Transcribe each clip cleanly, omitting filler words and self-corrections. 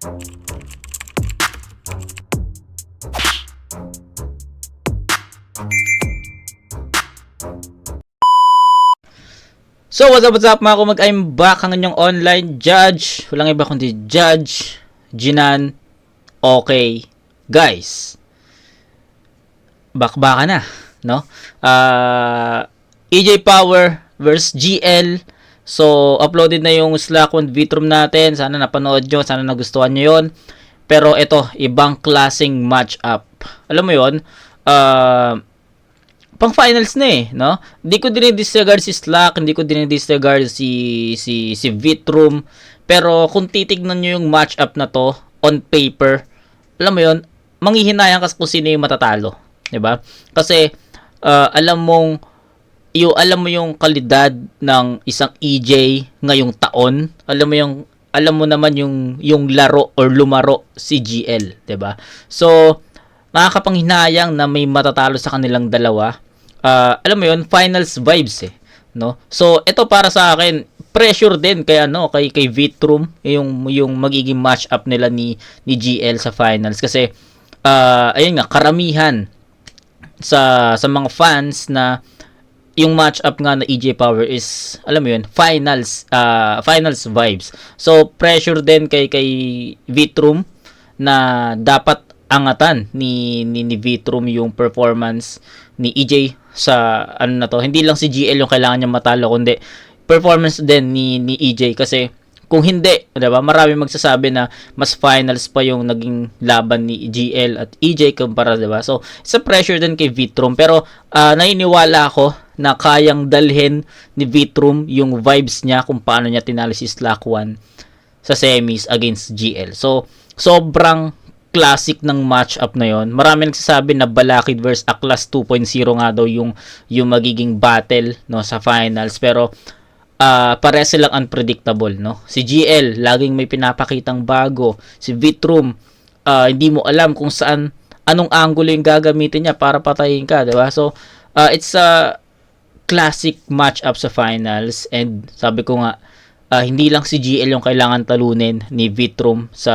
So what's up mga kumag, I'm back ang inyong online judge. Walang iba kundi Judge Jinan. Okay guys, bakbaka na, no? EJ Power versus GL. So uploaded na yung Slack 1 Vitrum natin. Sana napanood nyo, sana nagustuhan nyo yun. Pero ito, ibang klaseng matchup. Alam mo yun, pang finals na eh, no? Hindi ko dinidisregard si Slack, hindi ko dinidisregard si Vitrum. Pero kung titignan nyo yung matchup na to on paper, alam mo yun, manghihinayang kasi kung sino yung matatalo, 'di ba? Kasi alam mo yung kalidad ng isang EJ ngayong taon. Alam mo naman yung laro or lumaro si GL, 'di ba? So nakakapanghinayang na may matatalo sa kanilang dalawa. Alam mo yun, finals vibes eh, no? So ito para sa akin, pressure din kay Vitrum yung magiging match-up nila ni GL sa finals kasi ayun nga, karamihan sa mga fans na yung match-up nga na EJ Power is, alam mo yun, finals vibes. So pressure din kay Vitrum na dapat angatan ni Vitrum yung performance ni EJ sa ano na to. Hindi lang si GL yung kailangan niya matalo, kundi performance din ni EJ kasi kung hindi, 'di ba? Marami magsasabi na mas finals pa yung naging laban ni GL at EJ kumpara, 'di ba? So, sa pressure din kay Vitrum, pero naniniwala ako na kayang dalhin ni Vitrum yung vibes niya kung paano niya tinalo si Slack 1 sa semis against GL. So, sobrang classic ng match-up na yon. Marami nagsasabi na Balakid versus Aklas 2.0 nga daw yung magiging battle, no, sa finals, pero pare silang unpredictable, no? Si GL laging may pinapakitang bago, si Vitrum hindi mo alam kung anong angulo yung gagamitin niya para patayin ka, 'di ba? So it's a classic match-up sa finals, and sabi ko nga, hindi lang si GL yung kailangan talunin ni Vitrum sa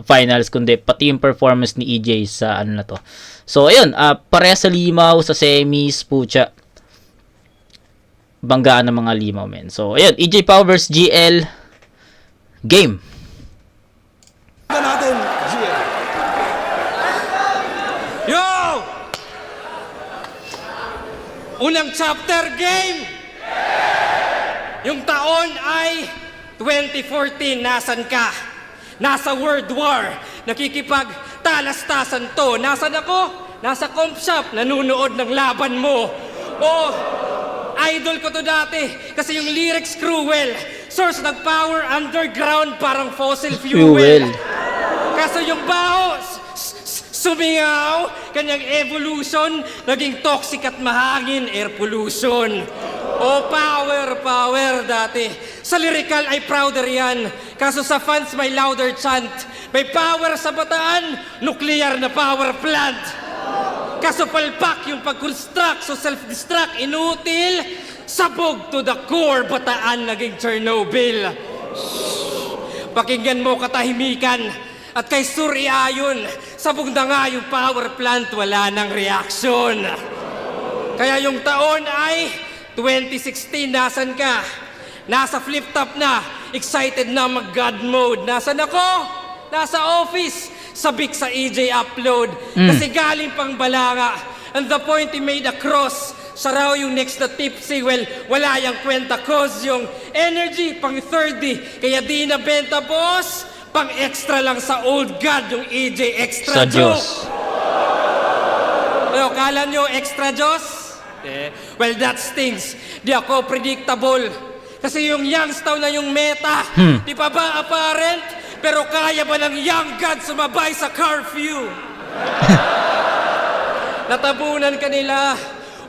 finals, kundi pati yung performance ni EJ sa ano na to. So ayun, pareha sa limaw sa semis, pucha, banggaan ng mga limaw, men. So ayun, EJ Power vs GL game. Natin, GL. Yo! Unang chapter game! Yung taon ay 2014, nasan ka? Nasa World War, nakikipagtalastasan to. Nasan ako? Nasa comp shop, nanunood ng laban mo. Oh, idol ko to dati, kasi yung lyrics cruel. Source ng power, underground, parang fossil fuel. Kaso yung baho, sumingaw, kanyang evolution, naging toxic at mahangin, air pollution. Oh, power dati. Sa lyrical ay prouder yan. Kaso sa fans may louder chant. May power sa Bataan, nuclear na power plant. Kaso palpak yung pag-construct, so self-destruct, inutil. Sabog to the core, Bataan naging Chernobyl. Pakinggan mo katahimikan. At kay Sur Iayon, sabog na nga yung power plant, wala nang reaction. Kaya yung taon ay 2016, nasan ka? Nasa flip top na, excited na mag-God mode. Nasan ako? Nasa office, sabik sa EJ upload. Kasi galing pang Balanga. And the point he made across, siya raw yung next na tipsy. Well, wala yung kwenta cause yung energy pang 30. Kaya di na benta, boss. Pang extra lang sa old God, yung EJ extra Sa Diyos. Ano, kala nyo extra Diyos? Well, that stings. Di ako predictable. Kasi yung youngstown na yung meta. Di pa ba apparent? Pero kaya ba ng young god sumabay sa curfew? Natabunan ka nila.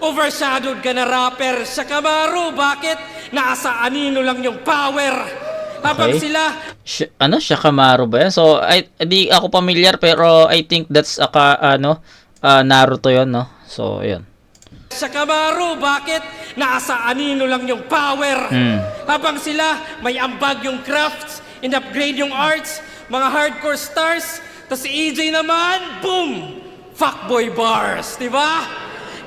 Overshadowed ka na rapper. Sa Camaro, bakit? Nasa anino lang yung power. Habang sila... Siya Camaro ba yan? So, di ako familiar, pero I think that's Naruto yon, no? So, yun. Sa Camaro, bakit? Nasa anino lang yung power. Habang sila, may ambag yung crafts, in-upgrade yung arts, mga hardcore stars. Tapos si EJ naman, boom! Fuckboy bars, di ba?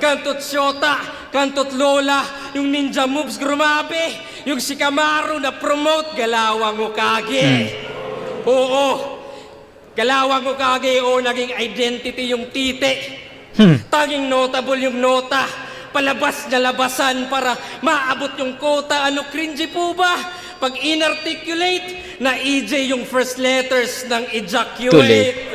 Kantot Shota, kantot Lola, yung ninja moves, grabe. Yung si Camaro na promote, galawang Hokage. Oo, galawang Hokage, o naging identity yung tite. Tanging notable yung nota. Palabas na labasan para maabot yung kota. Ano cringy po ba? Pag inarticulate, na EJ yung first letters ng ejaculate.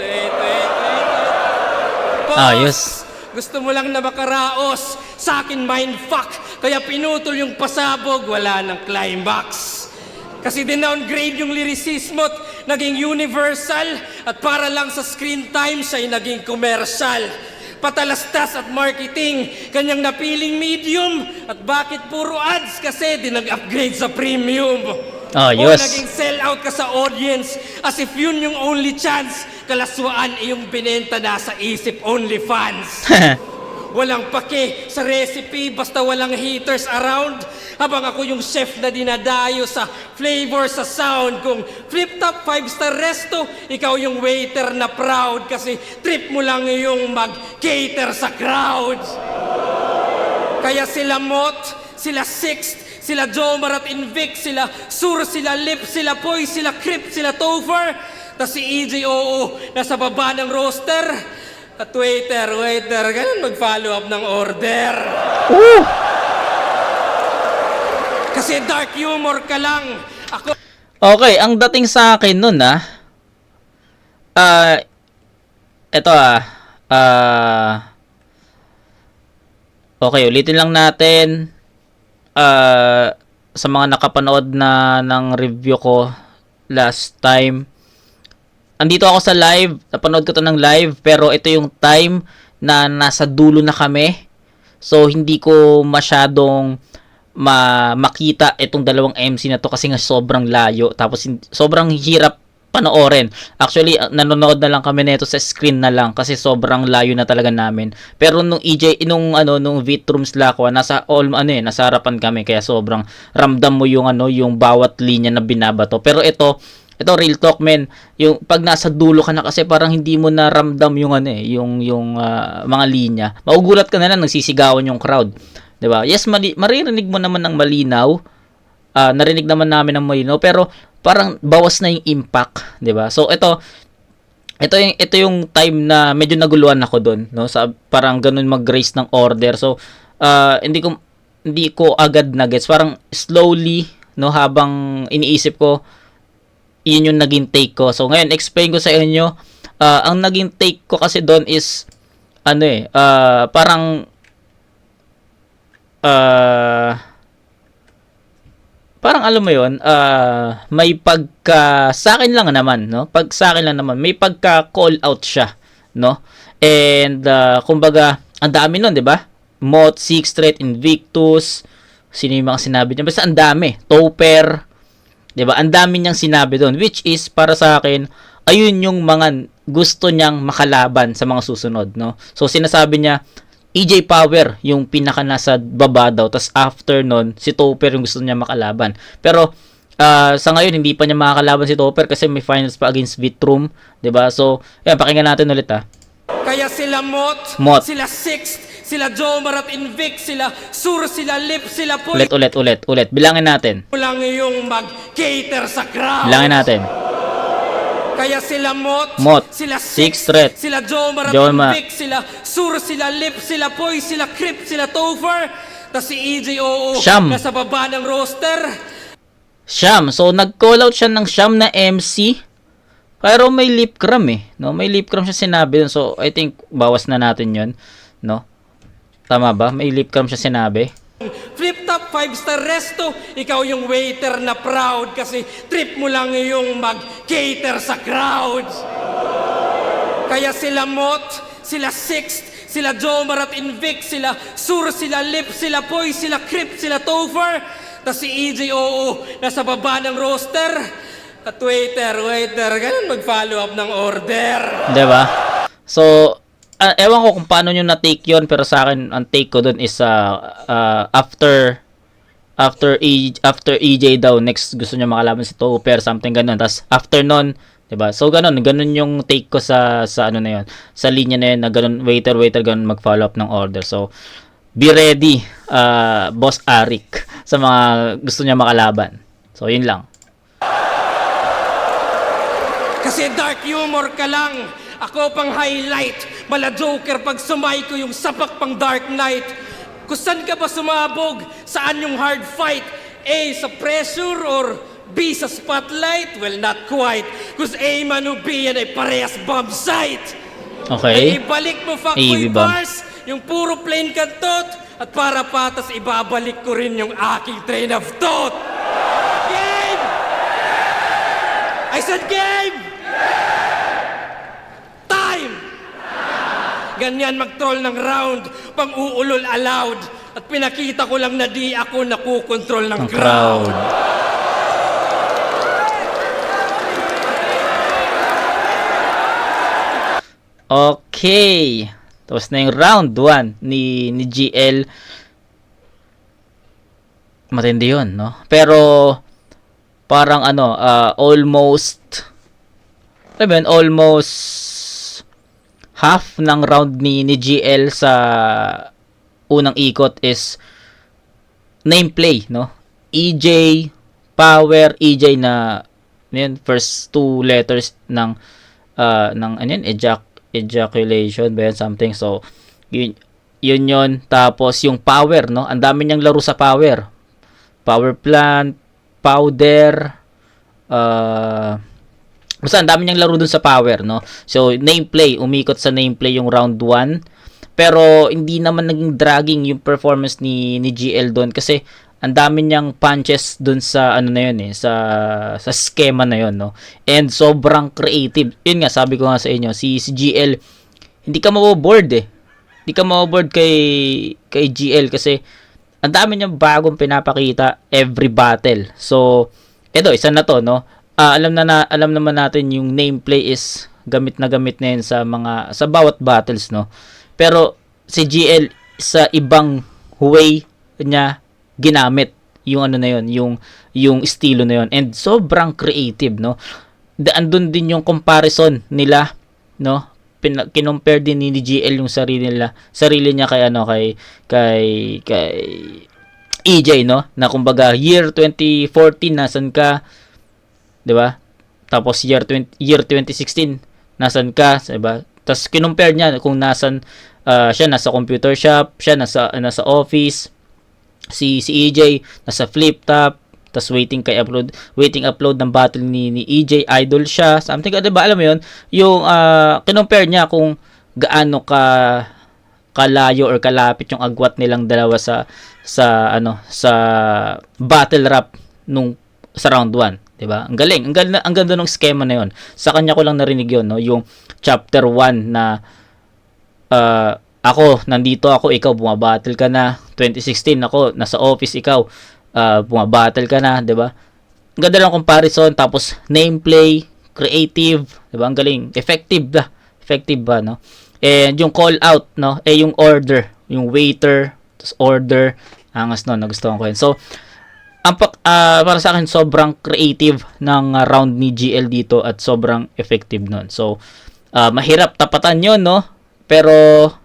Ayos. Gusto mo lang na makaraos. Sa akin mindfuck. Kaya pinutol yung pasabog, wala ng climax. Kasi dinowngrade yung lyricismo at naging universal. At para lang sa screen time, siya'y naging commercial. Patalastas at marketing, kanyang napiling medium. At bakit puro ads? Kasi di nag-upgrade sa premium. O Ayos. naging sell out ka sa audience. As if yun yung only chance. Kalaswaan yung binenta na sa isip only fans. Walang pake sa recipe, basta walang haters around. Habang ako yung chef na dinadayo sa flavor, sa sound. Kung flip top 5-star resto, ikaw yung waiter na proud. Kasi trip mo lang yung mag-cater sa crowd. Kaya sila Mot, sila Sixth, sila Jomar at Invic, sila Sur, sila Lip, sila Poy, sila Crip, sila Topher. Tas si EJ, oo, nasa baba ng roster. At waiter, ganun mag-follow up ng order. Kasi dark humor ka lang. Ako, Okay, ang dating sa akin nun eto okay, ulitin lang natin sa mga nakapanood na ng review ko last time. Andito ako sa live, napanood ko to ng live, pero ito yung time na nasa dulo na kami. So, hindi ko masyadong makita itong dalawang MC na to kasi nga sobrang layo. Tapos, sobrang hirap panoorin. Actually, nanonood na lang kami nito sa screen na lang kasi sobrang layo na talaga namin. Pero nung nung Vitrums Lakwa, nasa harapan kami kaya sobrang ramdam mo yung yung bawat linya na binabato. Pero ito real talk, men. Yung pag nasa dulo ka na kasi parang hindi mo na ramdam yung mga linya. Magugulat ka na lang nagsisigawan yung crowd. 'Di ba? Yes, maririnig mo naman ng malinaw. Narinig naman namin ng malinaw, pero parang bawas na yung impact, 'di ba? So ito yung time na medyo naguluhan ako doon, no? Sa parang ganun mag-raise ng order. So hindi ko agad na gets. Parang slowly, no, habang iniisip ko, yun yung naging take ko. So ngayon explain ko sa inyo, ang naging take ko kasi doon is parang alam mo yun, may pagka sa akin lang naman, no? Pag sa akin lang naman, may pagka call out siya, no? And kumbaga, ang dami nun, 'di ba? Mot, Six Threat, Invictus, sino yung mga sinabi niya? Basta ang dami. Topper, 'di ba? Ang dami niyang sinabi doon, which is para sa akin, ayun yung mga gusto niyang makalaban sa mga susunod, no? So sinasabi niya, EJ Power yung pinaka nasa baba daw, tas after nun, si Topper yung gusto niya makalaban. Pero sa ngayon hindi pa niya makakalaban si Topper kasi may finals pa against Vitrum, 'di ba? So, ayan, pakinggan natin ulit kaya sila Mot, Mot, sila Sixth, sila Jomar at Invic, sila Sur, sila Lip, sila Poy. ulit. Bilangin natin. Lang yung mag-cater sa crowd. Bilangin natin. Kaya sila Mot, sila Six Threat, sila Jomar at Invic, sila Sur, sila Lip, sila Poy, sila Crip, sila Topher. Tas si EJ, oo, Siyam. nasa baba ng roster. Siyam. So, nag-call out siya ng siyam na MC. Pero may lip cram no? May lip cram siya sinabi dun. So, I think bawas na natin 'yon, no? Tama ba? May lip cram siya sinabi. Flip top 5-star resto, ikaw yung waiter na proud kasi trip mo lang yung mag-cater sa crowd. Kaya sila Mot, sila Sixth, sila Jomar at Invic, sila Sur, sila Lip, sila Poy, sila Crip, sila Topher. Tas si EJ, oo, nasa baba ng roster. At waiter, ganun mag-follow up ng order. 'Di ba? So, ewan ko kung paano nyo na-take yun, pero sa akin, ang take ko dun is after EJ daw, next gusto niya makalaban si Topper, something ganun. Tapos after nun, 'Diba? So ganun yung take ko sa ano na 'yon. Sa linya na 'yon na ganun waiter ganun mag-follow up ng order. So be ready, Boss Arik, sa mga gusto niya makalaban. So yun lang. Kasi dark humor ka lang. Ako pang highlight. Mala Joker pag sumay ko yung sapak pang Dark Knight. Kung saan ka ba sumabog? Saan yung hard fight? A, sa pressure or B, sa spotlight? Well, not quite. Cause A man o B yan ay parehas bomb site. Okay. Ay ibalik mo Easy fuckboy bomb. bars, yung puro plain kantot. At para patas, ibabalik ko rin yung aking train of thought. Game! I said game! Time! Ganyan mag-troll ng round, pang-uulol allowed. At pinakita ko lang na di ako nakukontrol ng Ang crowd. crowd. Okay. Tapos na yung round 1 ni GL. Matindi yun, no? Pero parang ano, almost half ng round ni GL sa unang ikot is nameplay, no? EJ, power, EJ na yun, first two letters ng ano yun, ejaculation ba yun, something. So yun tapos yung power, no, ang dami niyang laro sa power plant, powder, basta ang dami niyang laro dun sa power, no. So nameplay, umikot sa nameplay yung round 1, pero hindi naman naging dragging yung performance ni GL doon kasi ang dami niyang punches dun sa ano na yun sa schema na yun, no. And sobrang creative. Yun nga, sabi ko nga sa inyo, si GL, hindi ka maboboard Hindi ka maboboard kay GL kasi ang dami niyang bagong pinapakita every battle. So, eto, isa na to, no. Alam naman natin yung nameplay is gamit na yun sa bawat battles, no. Pero si GL sa ibang way niya ginamit yung ano na yun, yung estilo na yun, and sobrang creative, no. Andun din yung comparison nila, no. Kinompare din ni GL yung sarili niya kay EJ, no, na kumbaga year 2014 nasan ka, 'di ba? Tapos year 2016 nasan ka, 'di ba? Tapos kinompare niya kung nasan siya nasa computer shop, siya nasa office, si EJ nasa flip top, tas waiting upload ng battle ni EJ, idol siya, something, 'di ba? Alam mo 'yon, yung kinompare niya kung gaano kalayo or kalapit yung agwat nilang dalawa sa battle rap sa round 1, 'di ba? Ang galing, ang ganda ng schema na 'yon. Sa kanya ko lang narinig 'yon, no, yung chapter 1 na nandito ako, ikaw bumabattle ka na. 2016 ako nasa office, ikaw bumabattle ka na, 'di ba? Ang ganda ng comparison, tapos nameplay, creative, 'di ba? Ang galing, effective ba, no? And yung call out, no, yung order, yung waiter, tapos order, angas no, nagustuhan ko yun. So para sa akin sobrang creative ng round ni GL dito at sobrang effective nun. So mahirap tapatan yun, no? Pero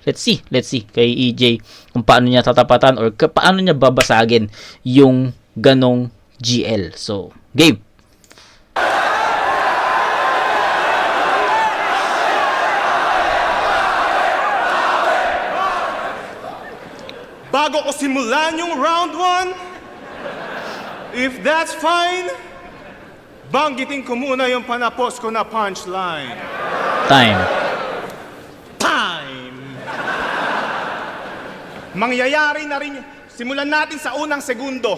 let's see kay EJ kung paano niya tatapatan or paano niya babasagin yung ganong GL. So game. Bago ko simulan yung round 1, if that's fine, banggitin ko muna yung panapos ko na punchline. Time. Mangyayari na rin, simulan natin sa unang segundo.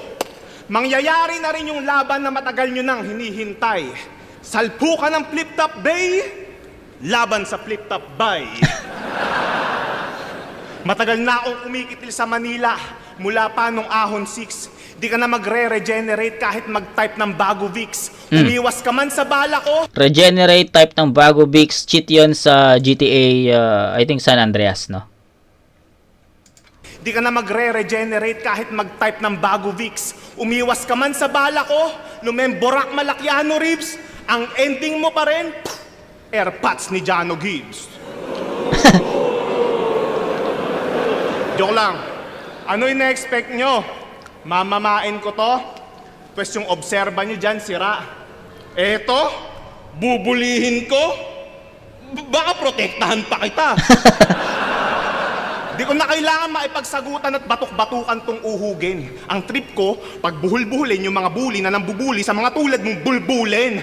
Mangyayari na rin yung laban na matagal nyo nang hinihintay. Salpukan ng flip-top bay, laban sa flip-top bay. Matagal na akong kumikitil sa Manila, mula pa nung Ahon 6. Di ka na magre-regenerate kahit mag-type ng Bago Vix. Umiwas ka man sa bala ko. Regenerate, type ng Bago Vix, cheat yun sa GTA, I think San Andreas, no? Di ka na magre-regenerate kahit mag-type ng Bago Vix. Umiwas ka man sa bala ko, lumemborak malakyano ribs. Ang ending mo pa rin, airpods ni Jano Gibbs. Joke lang. Ano yung na-expect nyo? Mamamain ko to? Pwes yung obserba nyo dyan, sira. Eto, bubulihin ko? Baka protektahan pa kita. Di ko na kailangan maipagsagutan at batok-batukan tong uhugin. Ang trip ko, pag buhul-buhulin yung mga bully na nambubuli sa mga tulad mong bulbulin.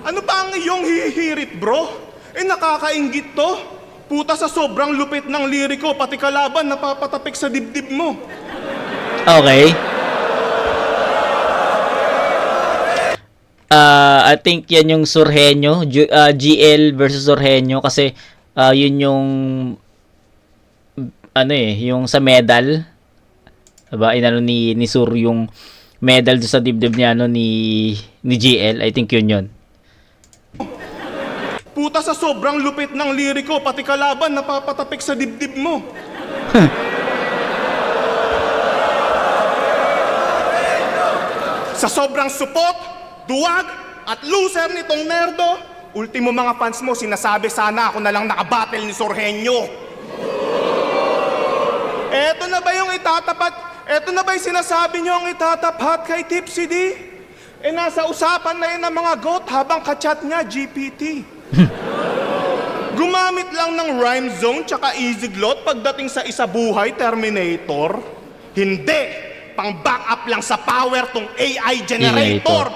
Ano ba ang iyong hihirit, bro? Nakakainggit to. Puta, sa sobrang lupit ng liriko, pati kalaban napapatapik sa dibdib mo. Okay. I think yan yung Surhenyo, GL versus Surhenyo kasi yun yung yung sa medal. Diba? Inano ni Sur yung medal sa dibdib niya ni GL. I think yun. Puta, sa sobrang lupit ng liriko, pati kalaban napapatapik sa dibdib mo. Sa sobrang supot, duwag, at loser nitong nerdo, ultimo mga fans mo, sinasabi sana ako na lang nakabattle ni Surhenyo. Eto na ba yung itatapat? Eto na ba yung sinasabi nyo ang itatapat kay Tipsy D? Nasa usapan na yun ng mga goat habang kachat niya, GPT. Gumamit lang ng rhyme zone tsaka easy glot pagdating sa isa buhay, Terminator. Hindi! Pang backup lang sa power tong AI generator.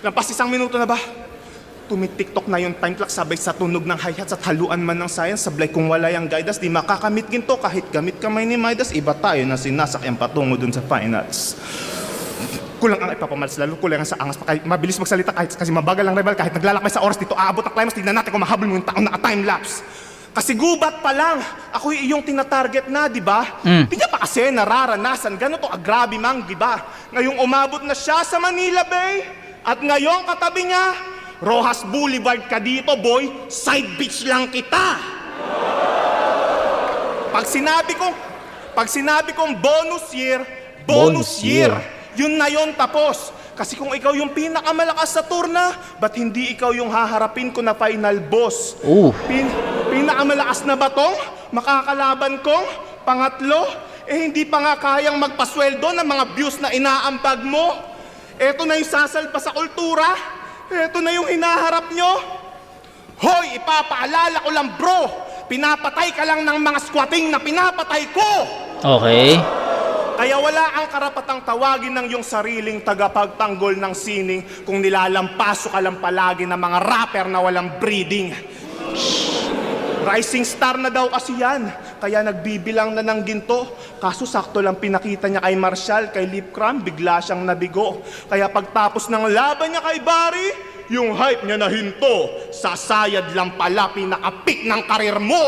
Lampas isang minuto na ba? Tumitiktok na yung time clock sabay sa tunog ng hi-hats at haluan man ng science. Sablay kung wala yung guidance, di makakamit ginto kahit gamit kamay ni Midas. Iba tayo na sinasakyan patungo dun sa finals. Kulang ang ipapamalas, lalo kulang sa angas pa kahit mabilis magsalita kahit kasi mabagal ang rival kahit naglalakbay sa oras dito aabot ang climax. Tignan natin kung mahabol mo yung taon na time-lapse. Kasi gubat pa lang, ako yung tinatarget na, di ba? Di niya pa kasi nararanasan, gano'n to agrabi mang, di ba? Ngayong umabot na siya sa Manila Bay, at ngayong katabi niya, Rojas Boulevard ka dito, boy, side beach lang kita. Pag sinabi kong bonus year, yun na yun tapos. Kasi kung ikaw yung pinakamalakas sa turna, ba't hindi ikaw yung haharapin ko na final boss? Pinakamalakas na ba tong makakalaban kong pangatlo? Hindi pa nga kayang magpasweldo ng mga views na inaambag mo. Eto na yung sasalpa sa kultura. Eto na yung hinaharap nyo. Hoy, ipapaalala ko lang bro, pinapatay ka lang ng mga squatting na pinapatay ko. Okay. Kaya wala ang karapatang tawagin ng iyong sariling tagapagtanggol ng sining kung nilalampaso ka lang palagi ng mga rapper na walang breeding. Rising star na daw kasi yan, kaya nagbibilang na ng ginto. Kaso sakto lang pinakita niya kay Marshall, kay Lip Cram, bigla siyang nabigo. Kaya pagtapos ng laban niya kay Barry, yung hype niya na hinto, sasayad lang pala pinaka-peak ng karir mo.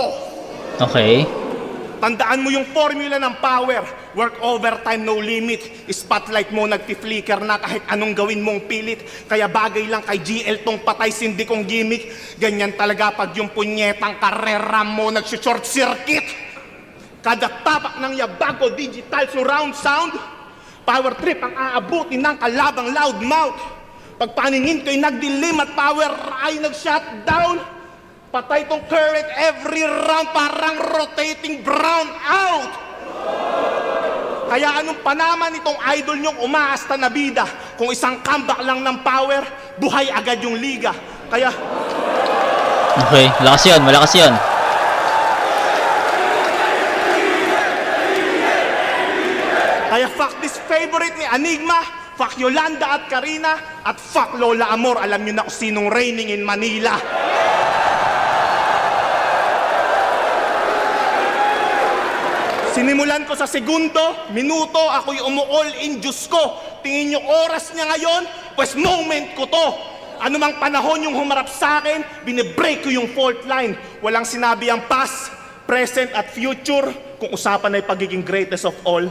Okay. Tandaan mo yung formula ng power. Work overtime, no limit. Spotlight mo nagti-flicker na kahit anong gawin mong pilit. Kaya bagay lang kay GL tong patay sindi kong gimmick. Ganyan talaga pag yung punyetang karera mo nag-short circuit. Kada tapak ng yabago, digital surround sound. Power trip ang aabutin ng kalabang loudmouth. Pag paningin ko'y nagdilim at power ay nag-shutdown. Patay tong current every round, parang rotating brown out. Kaya anong panaman itong idol nyong umaasta na bida? Kung isang comeback lang ng power, buhay agad yung liga. Kaya... Okay, malakas yun, malakas yun. Kaya fuck this favorite ni Enigma, fuck Yolanda at Karina, at fuck Lola Amor. Alam nyo na kung sinong reigning in Manila. Sinimulan ko sa segundo, minuto, ako'y umu-all in Diyos ko. Tingin nyo oras niya ngayon, pues moment ko to. Ano mang panahon yung humarap sa akin, binibreak ko yung fault line. Walang sinabi ang past, present at future kung usapan ay pagiging greatest of all.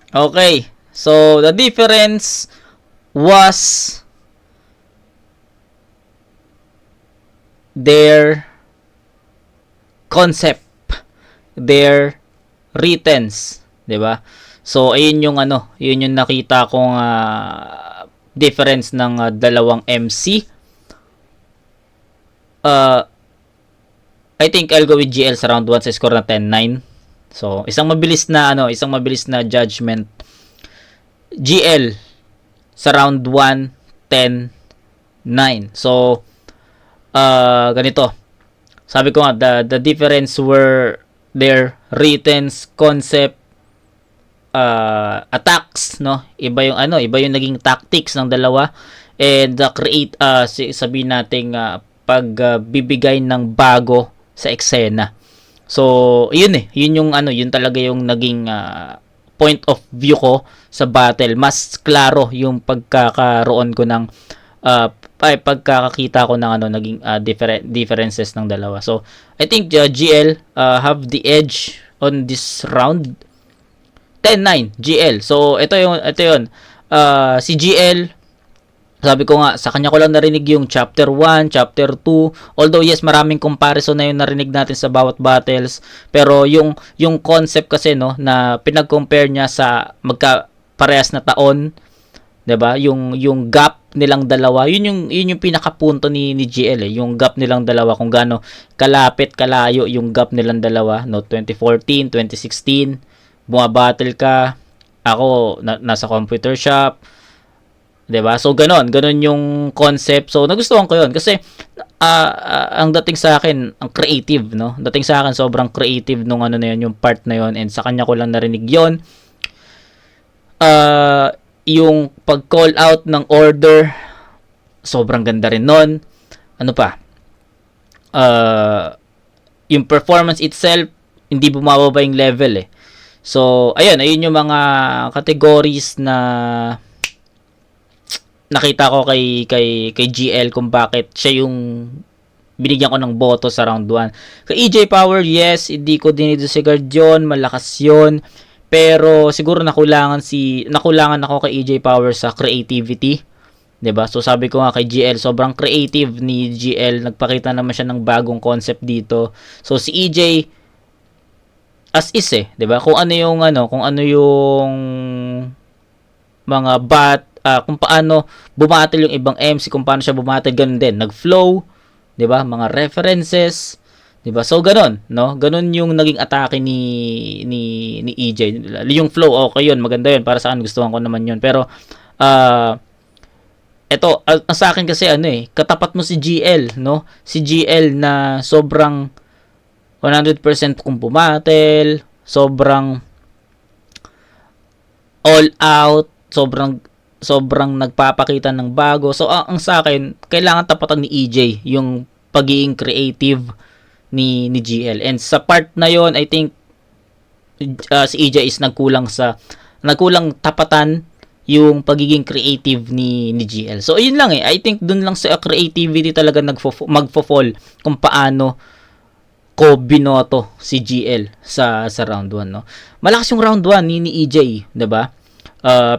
Okay. So, the difference was their concept, their writtens, 'di ba? So ayun yung ano, yun yung nakita kong difference ng dalawang MC. I think I'll go with GL sa round 1 sa score na 10-9. So isang mabilis na judgment. GL sa round 1 10-9. So ganito. Sabi ko nga, the difference were their writtens, concept, attacks, no? Iba yung naging tactics ng dalawa, and sabihin nating pagbibigay ng bago sa eksena. So, yun yun talaga yung naging point of view ko sa battle. Mas klaro yung pagkakaroon ko ng pagkakakita ko ng naging differences ng dalawa. So, I think GL have the edge on this round. 10-9 GL. So ito yun. Si GL, sabi ko nga, sa kanya ko lang narinig yung chapter 1, chapter 2. Although yes, maraming comparison na yung narinig natin sa bawat battles, pero yung concept kasi na pinag-compare niya sa parehas na taon, 'di ba? Yung gap nilang dalawa, yun yung pinakapunto ni GL yung gap nilang dalawa, kung gaano kalapit kalayo yung gap nilang dalawa, 2014, 2016. Bumabattle ka, ako nasa computer shop, 'di ba? So ganon yung concept. So nagustuhan ko 'yon kasi ang dating sa akin, ang creative, no? Dating sa akin sobrang creative nung na 'yon, yung part na 'yon, and sa kanya ko lang narinig 'yon. Yung pag-call out ng order, sobrang ganda rin nun. Ano pa? Yung performance itself, hindi bumababa yung level eh. So, ayun yung mga categories na nakita ko kay GL kung bakit siya yung binigyan ko ng boto sa round 1. Kay EJ Power, yes, hindi ko dinidisregard yun, malakas yun. Pero siguro nakulangan ako kay EJ Power sa creativity. 'Di ba? So sabi ko nga kay GL, sobrang creative ni GL, nagpakita naman siya ng bagong concept dito. So si EJ as is 'di ba? Kung ano yung mga kung paano bumatel yung ibang MC, kung paano siya bumatel, ganun din. Nag-flow, 'di ba? Mga references, 'di ba? So ganon, no? Ganon yung naging atake ni EJ. Yung flow, okay yun, maganda yun. Para sa akin, gustuhan ko naman yun. Pero eto, sa akin kasi katapat mo si GL, no? Si GL na sobrang 100% kung bumatel, sobrang all out, sobrang nagpapakita ng bago. So ang sa akin, kailangan tapatan ni EJ yung pagiging creative ni GL. And sa part na yon, I think si EJ is nagkulang tapatan yung pagiging creative ni GL. So ayun lang I think dun lang sa creativity talaga magfo-fall kung paano ko binoto si GL sa round 1, no. Malakas yung round 1 ni EJ, 'di ba?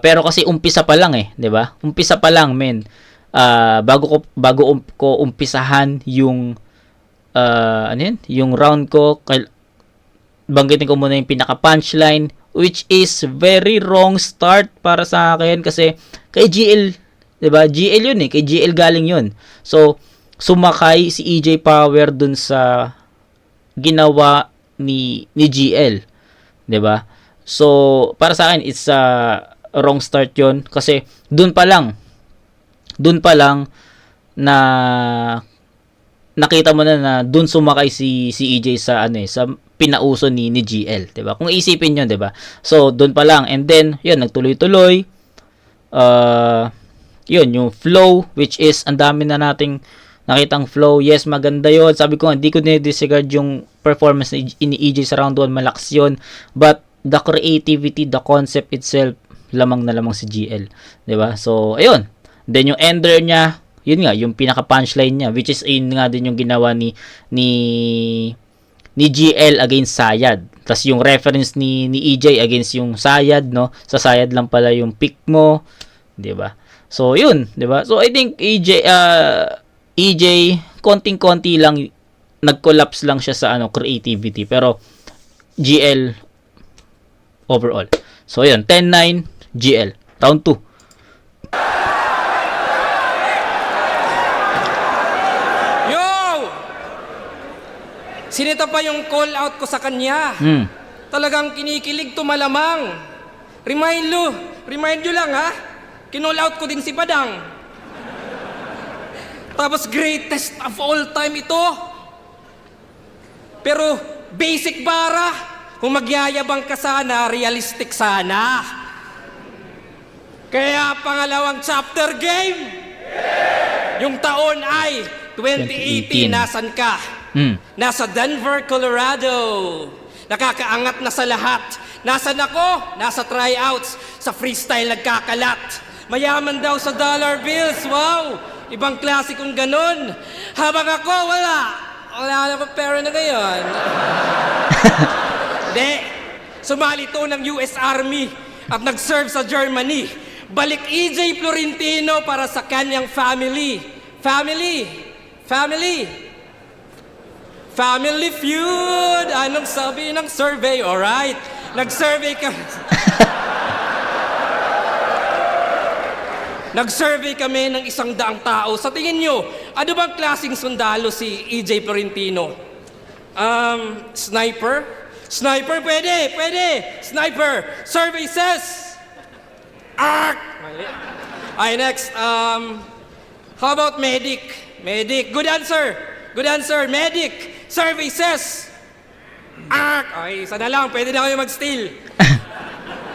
Pero kasi umpisa pa lang 'di ba? Umpisa pa lang, men. Bago ko umpisahan yung yung round ko, banggitin ko muna yung pinaka punchline, which is very wrong start para sa akin kasi kay GL, 'di ba? GL yun kay GL galing yun. So sumakay si EJ Power dun sa ginawa ni GL, 'di ba? So para sa akin it's a wrong start yun kasi dun pa lang na nakita mo na dun sumakay si EJ sa sa pinauso ni GL, 'di ba? Kung isipin niyo, 'di ba? So dun pa lang, and then yun nagtuloy-tuloy. Yun yung flow, which is ang dami na nating nakitang flow. Yes, maganda yun. Sabi ko, hindi ko dinidisregard yung performance ni EJ sa round 1, malakas yun. But the creativity, the concept itself, lamang na lamang si GL, 'di ba? So ayun. Then yung ender niya, yun nga, yung pinaka punchline niya, which is yun nga din yung ginawa ni GL against Sayad. Tas yung reference ni EJ against yung Sayad, no? Sa Sayad lang pala yung pick mo, 'di ba? So yun, 'di ba? So I think EJ konting-konti lang, nag-collapse lang siya sa creativity. Pero, GL, overall. So, yun, 10-9, GL. Round 2. Yo! Sinita pa yung call out ko sa kanya. Talagang kinikilig to malamang. Remind you lang ha. Kinall out ko din si Padang. Tapos greatest of all time ito. Pero basic bara. Kung magyayabang ka sana, realistic sana. Kaya pangalawang chapter game. Yung taon ay 2018. 2018. Nasan ka? Nasa Denver, Colorado. Nakakaangat na sa lahat. Nasaan ako? Nasa tryouts. Sa freestyle nagkakalat. Mayaman daw sa dollar bills. Wow! Ibang klase kong ganun. Habang ako, wala. Wala na akong pera na ngayon. Hindi. Sumali to ng US Army at nag-serve sa Germany. Balik EJ Florentino para sa kanyang family. Family feud! Anong sabi ng survey? Alright. Nag-survey kami. Nag-survey kami ng 100 tao. Sa tingin nyo, ano bang klaseng sundalo si EJ Florentino? Sniper? Sniper, pwede. Sniper. Survey says... Mali. Ay, next. How about medic? Medic. Good answer. Medic. Survey says... Ay, isa na lang. Pwede na kayo mag-steal.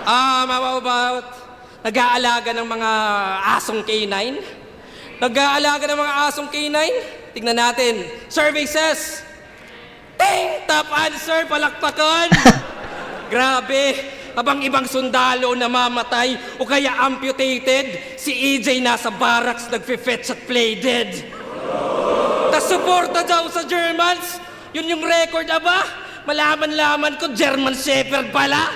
How about... Nag-aalaga ng mga asong K9? Tignan natin. Survey says... Ting! Top answer, palakpakan! Grabe! Habang ibang sundalo namamatay o kaya amputated, si EJ nasa barracks nagfe-fetch at play dead. Tas suporta daw sa Germans, yun yung record aba? Malaman-laman ko, German Shepherd pala.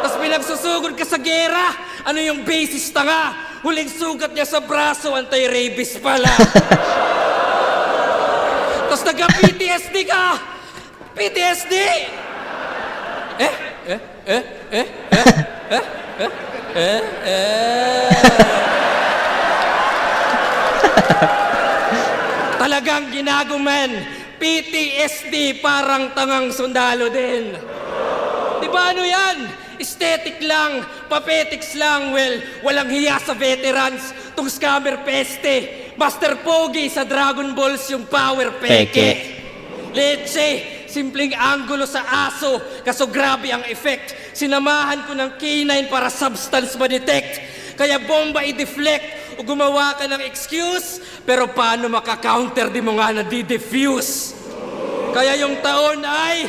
Tas pinagsusugod ka sa gera, ano yung basis tanga? Huling sugat niya sa braso, anti-rabies pala. Tas nagka-PTSD ka! PTSD! Talagang ginaguman. PTSD parang tangang sundalo din. Di ba ano yan? Aesthetic lang, papetics lang. Well, walang hiya sa veterans. Tung scammer peste. Master Pogi sa Dragon Balls yung power peke. Leche, simpleng anggulo sa aso, kaso grabe ang effect. Sinamahan ko ng K9 para substance ma-detect. Kaya bomba i-deflect o gumawa ka ng excuse, pero paano maka-counter di mo nga na-defuse? Kaya yung taon ay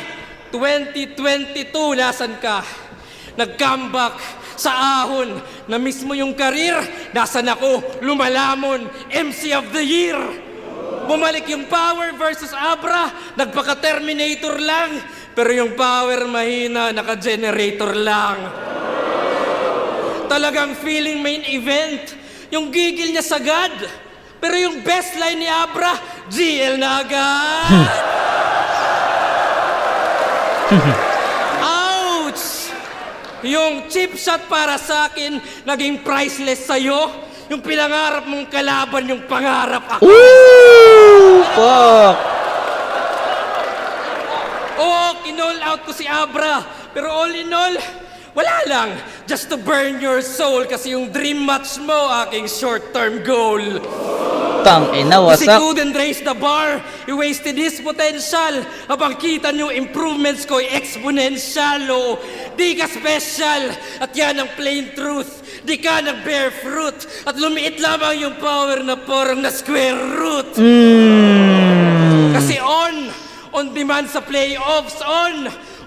2022, nasan ka? Nag-comeback sa ahon na mismo yung karir, nasan ako? Lumalamon, MC of the Year. Bumalik yung power versus Abra, nagpaka-Terminator lang, pero yung power mahina, naka-generator lang. Talagang feeling main event, yung gigil niya sagad, pero yung best line ni Abra, GL na agad. Ouch! Yung chip shot para sa akin, naging priceless sa'yo. Yung pinangarap mong kalaban, yung pangarap ako. Ooh! Fuck! Oo, kinall out ko si Abra. Pero all in all, wala lang. Just to burn your soul kasi yung dream match mo, aking short-term goal. Tangina, Kasi wasak. couldn't raise the bar, he wasted his potential. Habang kita nyo improvements ko, exponential. Oh, di ka special, at yan ang plain truth. Di ka nag-bear fruit, at lumiit lamang yung power na parang na square root. Kasi on demand sa playoffs,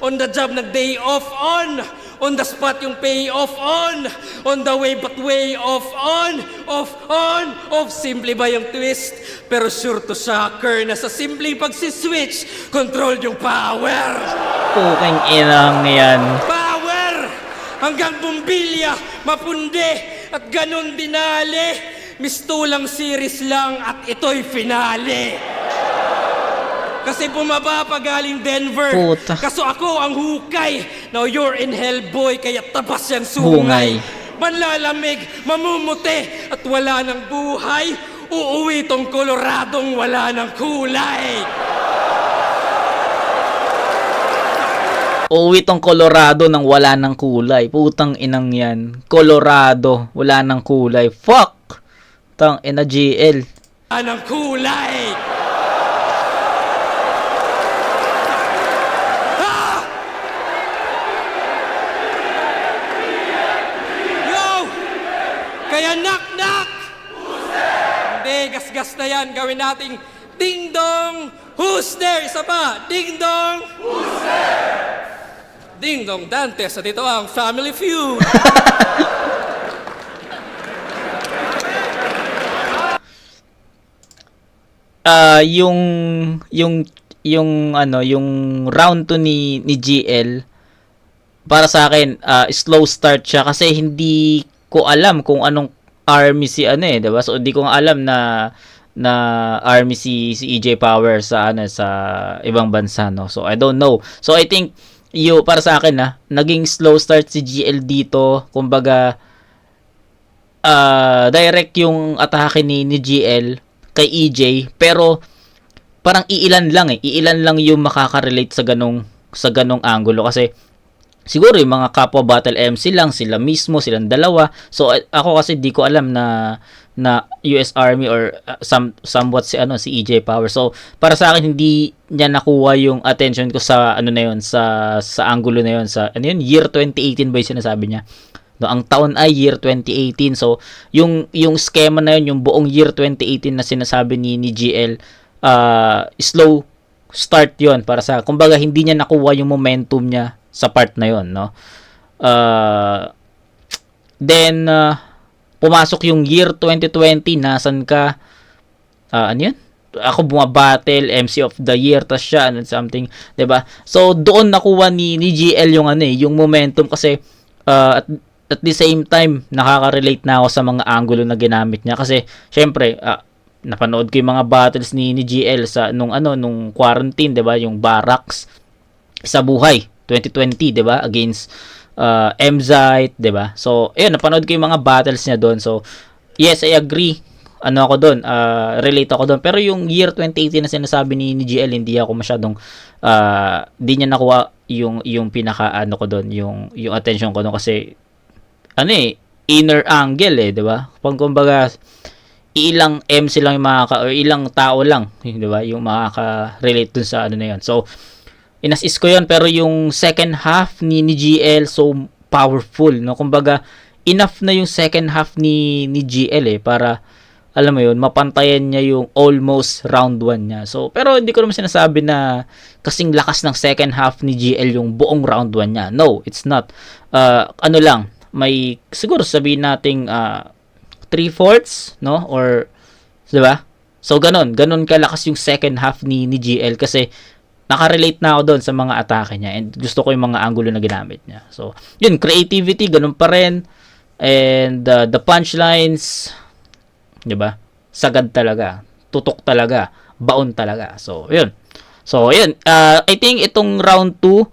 on the job nag-day off, on the spot yung payoff, on the way but way off, off, simple ba yung twist? Pero sure to shocker na sa simpleng pagsiswitch, control yung power. Puking inang yan. Power! Hanggang bumbilya, mapundi, at ganun dinali. mistulang series lang at ito'y finale. Kasi bumaba pa galing Denver. Puta. Kaso ako ang hukay. Now you're in hell, boy, kaya tabas yan Hungay. sungay. Manlalamig, mamumuti, at wala ng buhay. Uuwi tong Coloradong wala ng kulay. Uuwi tong Colorado nang wala ng kulay. Putang inang yan. Colorado, wala ng kulay. Fuck! Tang ina GL. Wala ng kulay. Ah! Yo! Kaya knock-knock! Hindi, gas-gas na yan. Gawin nating ding-dong, who's there? Isa pa, ding-dong, who's there? Ding-dong Dantes, at ito ang Family Feud. Yung round 2 ni GL para sa akin slow start siya kasi hindi ko alam kung anong army si ano eh, 'di ba? So hindi ko nga alam na army si EJ Power sa sa ibang bansa, no. So I don't know. So I think para sa akin naging slow start si GL dito. Kumbaga direct yung atake ni GL kay EJ, pero parang iilan lang yung makaka-relate sa ganong angulo kasi siguro yung mga kapwa battle MC lang, sila mismo, silang dalawa. So ako kasi di ko alam na US Army or somewhat si EJ Power. So para sa akin hindi niya nakuha yung attention ko sa sa angulo na yun, sa year 2018 ba yung sinasabi niya. No, ang taon ay year 2018. So yung schema na yun, yung buong year 2018 na sinasabi ni GL, slow start yon para sa, kumbaga hindi niya nakuha yung momentum niya sa part na yon, no. Then pumasok yung year 2020, nasan ka, ano yun, ako bumabattle MC of the year, tas siya something, 'di ba? So doon nakuha ni GL yung yung momentum kasi at the same time nakaka-relate na ako sa mga angulo na ginamit niya kasi syempre napanood ko yung mga battles ni GL sa nung quarantine, 'di ba? Yung Barracks sa buhay 2020, 'di ba? Against Mzite, 'di ba? So, ayun, napanood ko yung mga battles niya doon. So, yes, I agree. Ako doon, relate ako doon. Pero yung year 2018 na sinasabi ni GL, hindi ako masyadong di niya nakuha yung pinaka ko doon, yung attention ko doon kasi inner angle 'di ba? Kumbaga ilang MC lang yung or ilang tao lang, 'di ba? Yung makaka-relate dun sa na 'yon. So inasis ko 'yon, pero yung second half ni GL so powerful, no? Kumbaga enough na yung second half ni GL para alam mo 'yun, mapantayan niya yung almost round 1 niya. So pero hindi ko naman sinasabi na kasing lakas ng second half ni GL yung buong round 1 niya. No, it's not. Lang, may siguro sabihin nating 3/4, no? Or 'di ba? So ganun kalakas yung second half ni GL kasi naka-relate na ako doon sa mga atake niya and gusto ko yung mga angulo na ginamit niya. So, yun, creativity ganun pa rin, and the punchlines, 'di ba? Sagad talaga, tutok talaga, baon talaga. So, yun. I think itong round 2,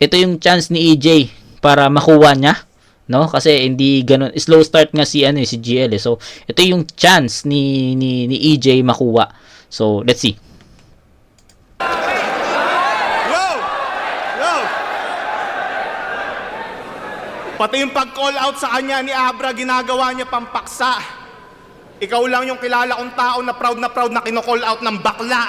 ito yung chance ni EJ para makuha niya, no? Kasi hindi ganun, slow start nga si GL. So ito yung chance ni EJ makuha. So let's see. Yo! Pati yung pag-call out sa kanya ni Abra, ginagawa niya pampaksa. Ikaw lang yung kilala kong tao na proud na kino-call out ng bakla.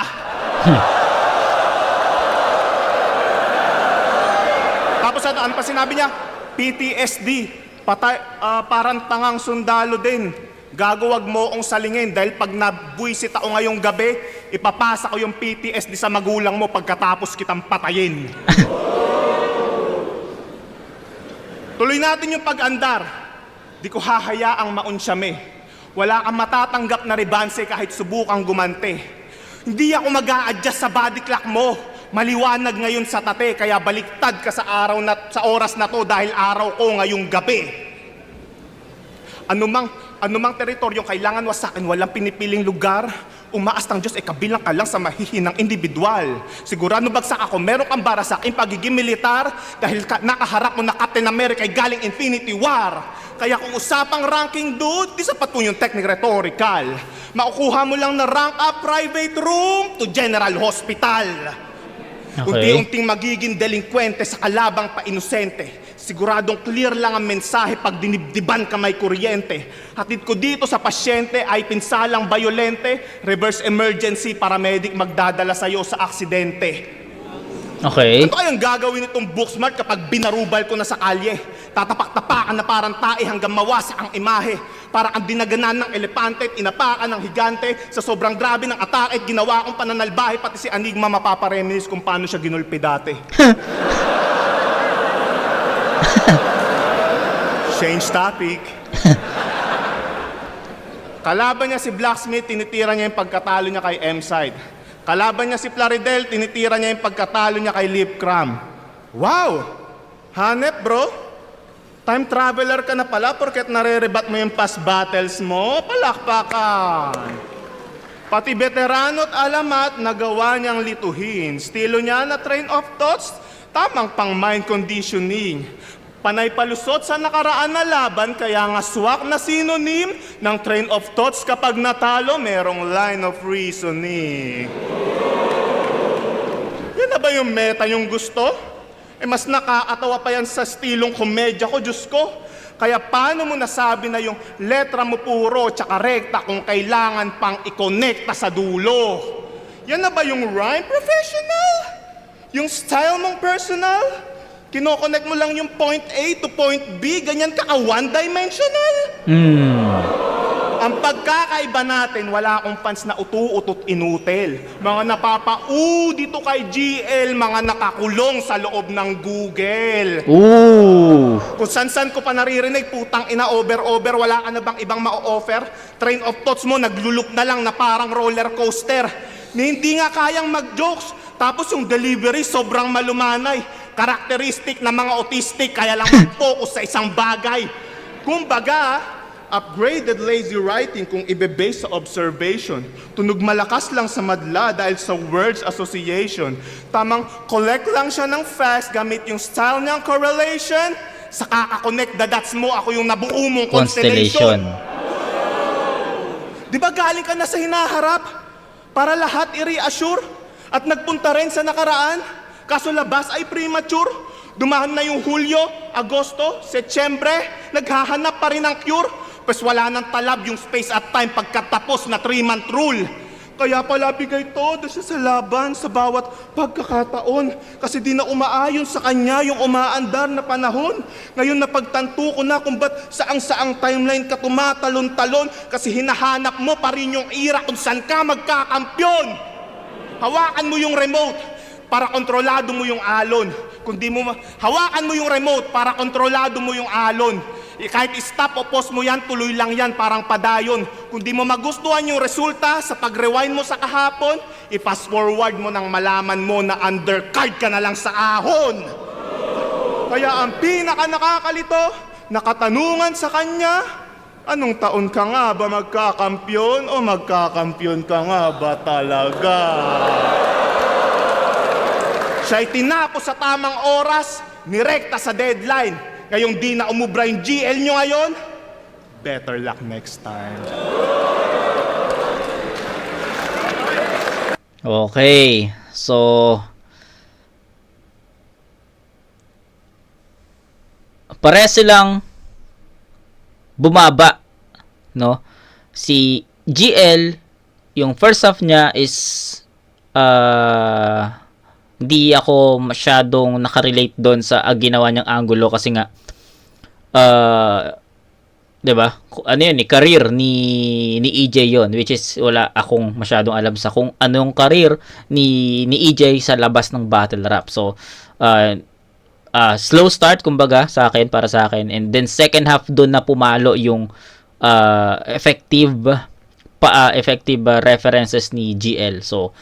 Tapos ano pa sinabi niya? PTSD, parang tangang sundalo din. Gagawag mo akong salingin dahil pag nabuisit ako ngayong gabi, ipapasa ko yung PTSD sa magulang mo pagkatapos kitang patayin. Tuloy natin yung pag-andar. Di ko hahayaang maunsyame. Wala kang matatanggap na rebanse kahit subukang gumante. Hindi ako mag-a-adjust sa body clock mo. Maliwanag ngayon sa tate, kaya baliktad ka sa oras na to dahil araw ko ngayong gabi. Anumang teritoryong kailangan wasakin, walang pinipiling lugar. Umaas ng Diyos, kabilang ka lang sa mahihinang individual. Sigurado bagsak ako, meron kang bara sa aking pagiging militar dahil nakaharap mo na Captain America ay galing Infinity War. Kaya kung usapang ranking, dude, di sapat po yung technique rhetorical. Makukuha mo lang na rank up private room to general hospital. Okay. Unti-unting magiging delinkwente sa kalabang pa-inosente. Siguradong clear lang ang mensahe pag dinibdiban ka may kuryente. Hatid ko dito sa pasyente ay pinsalang bayolente, reverse emergency, paramedic magdadala sa'yo sa aksidente. Okay. Ano kayang gagawin itong Booksmart kapag binarubal ko na sa kalye? Tatapak-tapakan na parang tae hanggang mawasa ang imahe. Para ang dinaganan ng elepante at inapakan ng higante. Sa sobrang grabe ng atake at ginawa kong pananalbahe, pati si Enigma mapapareminis kung paano siya ginulpi dati. Change topic. Kalaban niya si Blacksmith, tinitira niya yung pagkatalo niya kay M-Side. Kalaban niya si Plaridel, tinitira niya yung pagkatalo niya kay Lipcram. Wow! Hanep, bro. Time traveler ka na pala porket nare-rebat mo yung past battles mo. Palakpakan. Pati veterano at alamat, nagawa niyang lituhin. Estilo niya na train of thoughts, tamang pang mind conditioning. Panay palusot sa nakaraan na laban, kaya nga swak na synonym ng train of thoughts kapag natalo, merong line of reasoning. Yan na ba yung meta yung gusto? Mas nakakatawa pa yan sa stilong komedya ko, Diyos ko. Kaya paano mo nasabi na yung letra mo puro tsaka rekta kung kailangan pang i-connecta sa dulo? Yan na ba yung rhyme professional? Yung style mong personal? Kino-connect mo lang yung point A to point B, ganyan ka one-dimensional? Ang pagkakaiba natin, wala akong fans na utu-utot inutil. Mga dito kay GL, mga nakakulong sa loob ng Google. Ooh. Kung san-san ko pa naririnig, putang ina, over-over, wala ka na bang ibang ma-offer? Train of thoughts mo, nagluluk na lang na parang roller coaster. Na hindi nga kayang mag-jokes, tapos yung delivery sobrang malumanay. Karakteristik ng mga autistic, kaya lang mag-focus sa isang bagay. Kumbaga, upgraded lazy writing kung ibe-base sa observation. Tunog malakas lang sa madla dahil sa words association. Tamang collect lang siya ng facts gamit yung style niyang correlation. Sa kaka-connect the dots mo, ako yung nabuo mong constellation. Di ba galing ka na sa hinaharap para lahat i-reassure at nagpunta rin sa nakaraan? Kaso labas ay premature. Dumaan na yung Hulyo, Agosto, Setyembre, naghahanap pa rin ng cure. Pues wala nang talab yung space at time pagkatapos na 3-month rule. Kaya pala bigay todo siya sa laban sa bawat pagkakataon. Kasi di na umaayon sa kanya yung umaandar na panahon. Ngayon napagtanto ko na kung ba't saang-saang timeline ka tumatalon-talon. Kasi hinahanap mo pa rin yung ira kung saan ka magkakampyon. Hawakan mo yung remote para kontrolado mo yung alon. Hawakan mo yung remote para kontrolado mo yung alon. Kahit stop o pause mo yan, tuloy lang yan, parang padayon. Kung di mo magustuhan yung resulta sa pag-rewind mo sa kahapon, i-fast forward mo nang malaman mo na undercard ka na lang sa ahon. Kaya ang pinaka nakakalito, nakatanungan sa kanya, anong taon ka nga ba magkakampyon o magkakampyon ka nga ba talaga? Siya'y tinapos sa tamang oras, nirekta sa deadline. Ngayong di na umubra yung GL nyo ngayon, better luck next time. Okay. So, pare silang bumaba, no? Si GL, yung first half niya is di ako masyadong nakarelate doon sa ginawa niyang angulo kasi nga 'di ba? Ano 'yun, career ni EJ 'yon, which is wala akong masyadong alam sa kung anong career ni EJ sa labas ng battle rap. So slow start kumbaga sa akin, para sa akin, and then second half doon na pumalo yung effective references ni GL. So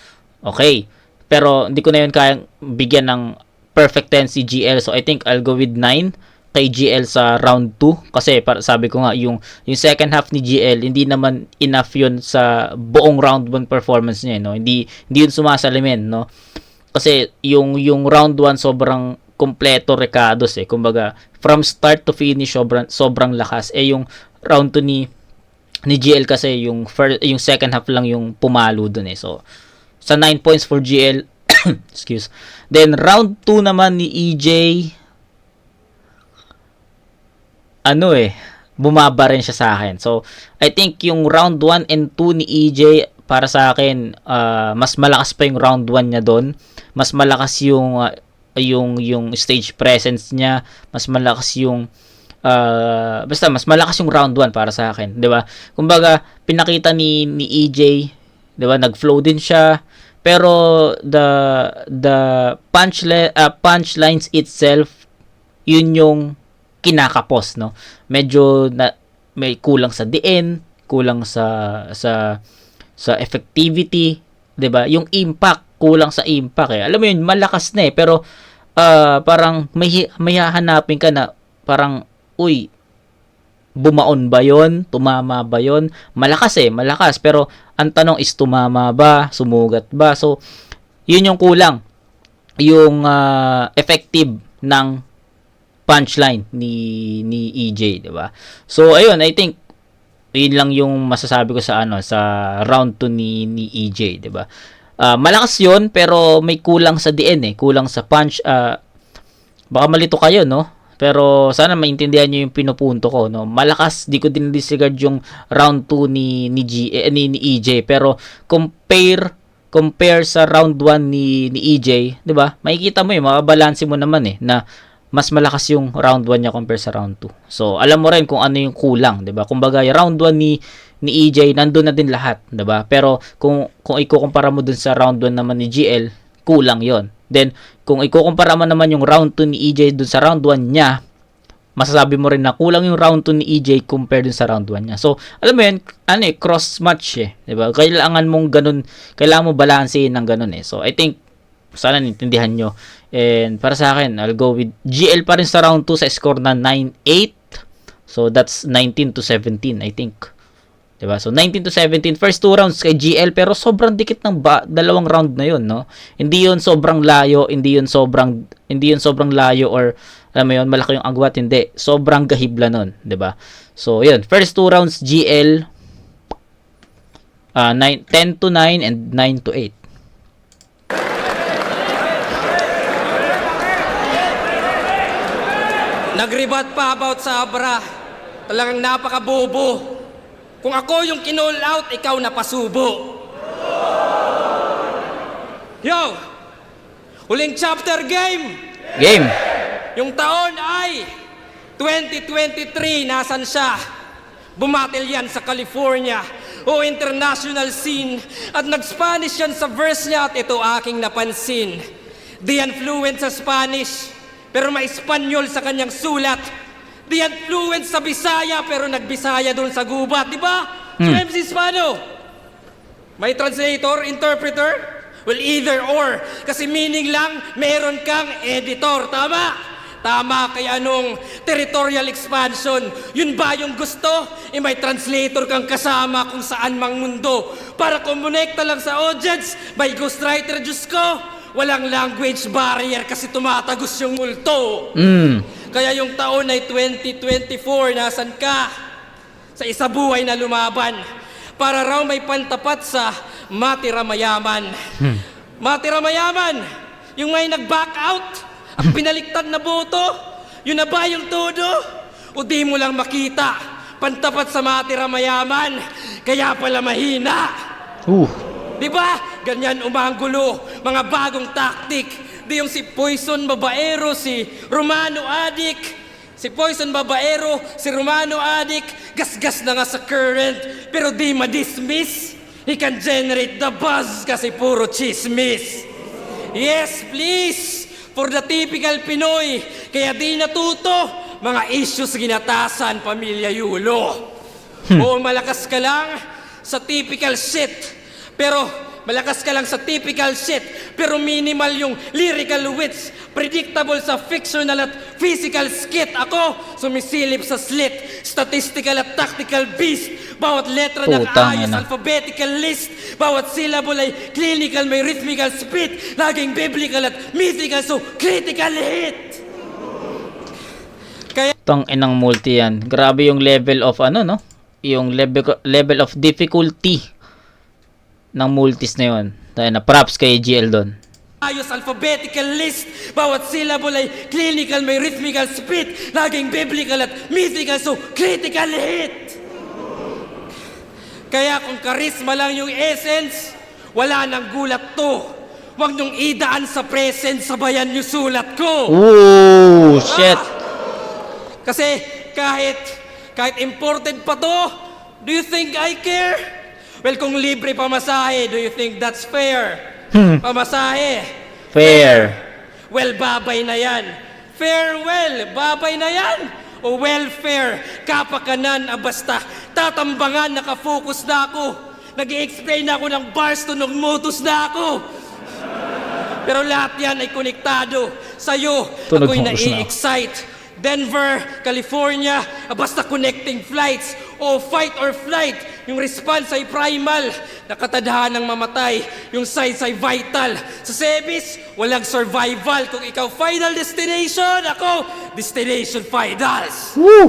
okay. Pero hindi ko na yun kayang bigyan ng perfect 10 si GL. So I think I'll go with 9 kay GL sa round 2 kasi para sabi ko nga yung second half ni GL hindi naman enough yun sa buong round 1 performance niya, no. Hindi yun sumasalamin, no. Kasi yung round 1 sobrang kompleto Ricardos kumbaga from start to finish sobrang lakas. Yung round 2 ni GL kasi yung second half lang yung pumalo dun so sa 9 points for GL. Excuse. Then round 2 naman ni EJ bumaba rin siya sa akin. So, I think yung round 1 and 2 ni EJ, para sa akin, mas malakas pa yung round 1 niya doon. Mas malakas yung stage presence niya. Mas malakas yung, basta, mas malakas yung round 1 para sa akin. 'Di ba? Kumbaga, pinakita ni EJ, 'di ba? Nag-flow din siya. Pero, the punchlines itself, yun yung kinakapos, no. Medyo may kulang sa DN, kulang sa effectivity, 'di ba? Yung impact, kulang sa impact Alam mo yun, malakas na pero parang may hahanapin ka na parang bumaon ba 'yon? Tumama ba 'yon? Malakas pero ang tanong is tumama ba? Sumugat ba? So, yun yung kulang. Yung effective ng punchline ni EJ, 'di ba? So ayun, I think yun lang yung masasabi ko sa round 2 ni EJ, 'di ba? Malakas 'yon pero may kulang sa DN kulang sa punch. Baka malito kayo, no? Pero sana maintindihan niyo yung pinupunto ko, no? Malakas, di ko din disregard yung round 2 ni EJ, pero compare sa round 1 ni EJ, 'di ba? Makikita mo makabalanse mo naman na mas malakas yung round 1 niya compare sa round 2. So, alam mo rin kung ano yung kulang, 'di ba? Kumbaga, yung round 1 ni EJ nandoon na din lahat, 'di ba? Pero kung ikukumpara mo dun sa round 1 naman ni GL, kulang 'yon. Then, kung ikukumpara mo naman yung round 2 ni EJ dun sa round 1 niya, masasabi mo rin na kulang yung round 2 ni EJ compared dun sa round 1 niya. So, alam mo yun, cross match 'di ba? Kailangan mong ganun, kailangan mo balansehin ng ganun So, I think sana nintindihan nyo. And para sa akin, I'll go with GL pa rin sa round 2 sa score na 9-8. So, that's 19-17, I think. Diba? So, 19-17. First 2 rounds kay GL, pero sobrang dikit ng dalawang round na yun, no? Hindi yun sobrang layo, hindi yun sobrang layo or, alam mo yun, malaki yung agwat, hindi. Sobrang gahibla nun, diba? So, yun. First 2 rounds, GL, 10-9 and 9-8. Nagribat pa about sa Abra. Talagang napakabobo. Kung ako yung kinall out, ikaw napasubo. Yo! Huling chapter game! Game! Yung taon ay 2023, nasan siya? Bumatil yan sa California o international scene at nag-Spanish yan sa verse niya at ito aking napansin. Di yan fluent sa Spanish pero may Espanyol sa kanyang sulat. Di yan fluent sa Bisaya pero nagbisaya doon sa gubat, di ba? So MC Spano, may translator, interpreter? Well, either or. Kasi meaning lang, meron kang editor, tama? Tama, kaya anong territorial expansion? Yun ba yung gusto? May translator kang kasama kung saan mang mundo para kumonekta lang sa audience by ghostwriter, Diyos ko. Walang language barrier kasi tumatagos yung multo. Kaya yung taon ay 2024, nasan ka? Sa isa buhay na lumaban. Para raw may pantapat sa matira mayaman. Matira mayaman, yung may nag-back out, ang pinaliktad na boto, yun na ba yung todo? O di mo lang makita, pantapat sa matira mayaman, kaya pala mahina. Di ba? Ganyan umanggulo, mga bagong taktik. Di yung si Poison Babaero, si Romano Adik. Si Poison Babaero, si Romano Adik, gasgas na nga sa current, pero di ma-dismiss. He can generate the buzz kasi puro chismis. Yes, please, for the typical Pinoy, kaya di natuto, mga issues ginatasan, pamilya Yulo. Oo, malakas ka lang sa typical shit. Pero malakas ka lang sa typical shit, pero minimal yung lyrical wits. Predictable sa fictional at physical skit. Ako, sumisilip sa slit, statistical at tactical beast. Bawat letra ng Putang ayos, ina. alphabetical list. Bawat syllable ay clinical, may rhythmical spit. Laging biblical at mythical, so critical hit. Kaya Tang inang multi yan. Grabe yung level of ano, no? Yung level of difficulty ng multis na yun. Tayo na, props kay GL doon. ayos, alphabetical list. Bawat syllable ay clinical, may rhythmical spit. Laging biblical at mythical, so critical hit. Kaya kung charisma lang yung essence, wala nang gulat to. Huwag niyong idaan sa present, sabayan yung sulat ko. Ooh, shit. Kasi kahit imported pa to, do you think I care? Well, kung libre pamasahe, do you think that's fair? Pamasahe. Fair. Well, babay na yan. Farewell, babay na yan. O welfare, kapakanan, basta tatambangan, nakafocus na ako. Nag-i-explain na ako ng bars, tunog motus na ako. Pero lahat yan ay konektado. Sa'yo, Tunog ako'y motus na. nai-excite. Denver, California, basta connecting flights. O fight or flight, yung response ay primal. Nakatadhanan ng mamatay, yung size ay vital. Sa service, walang survival. Kung ikaw final destination, ako destination finals. Woo!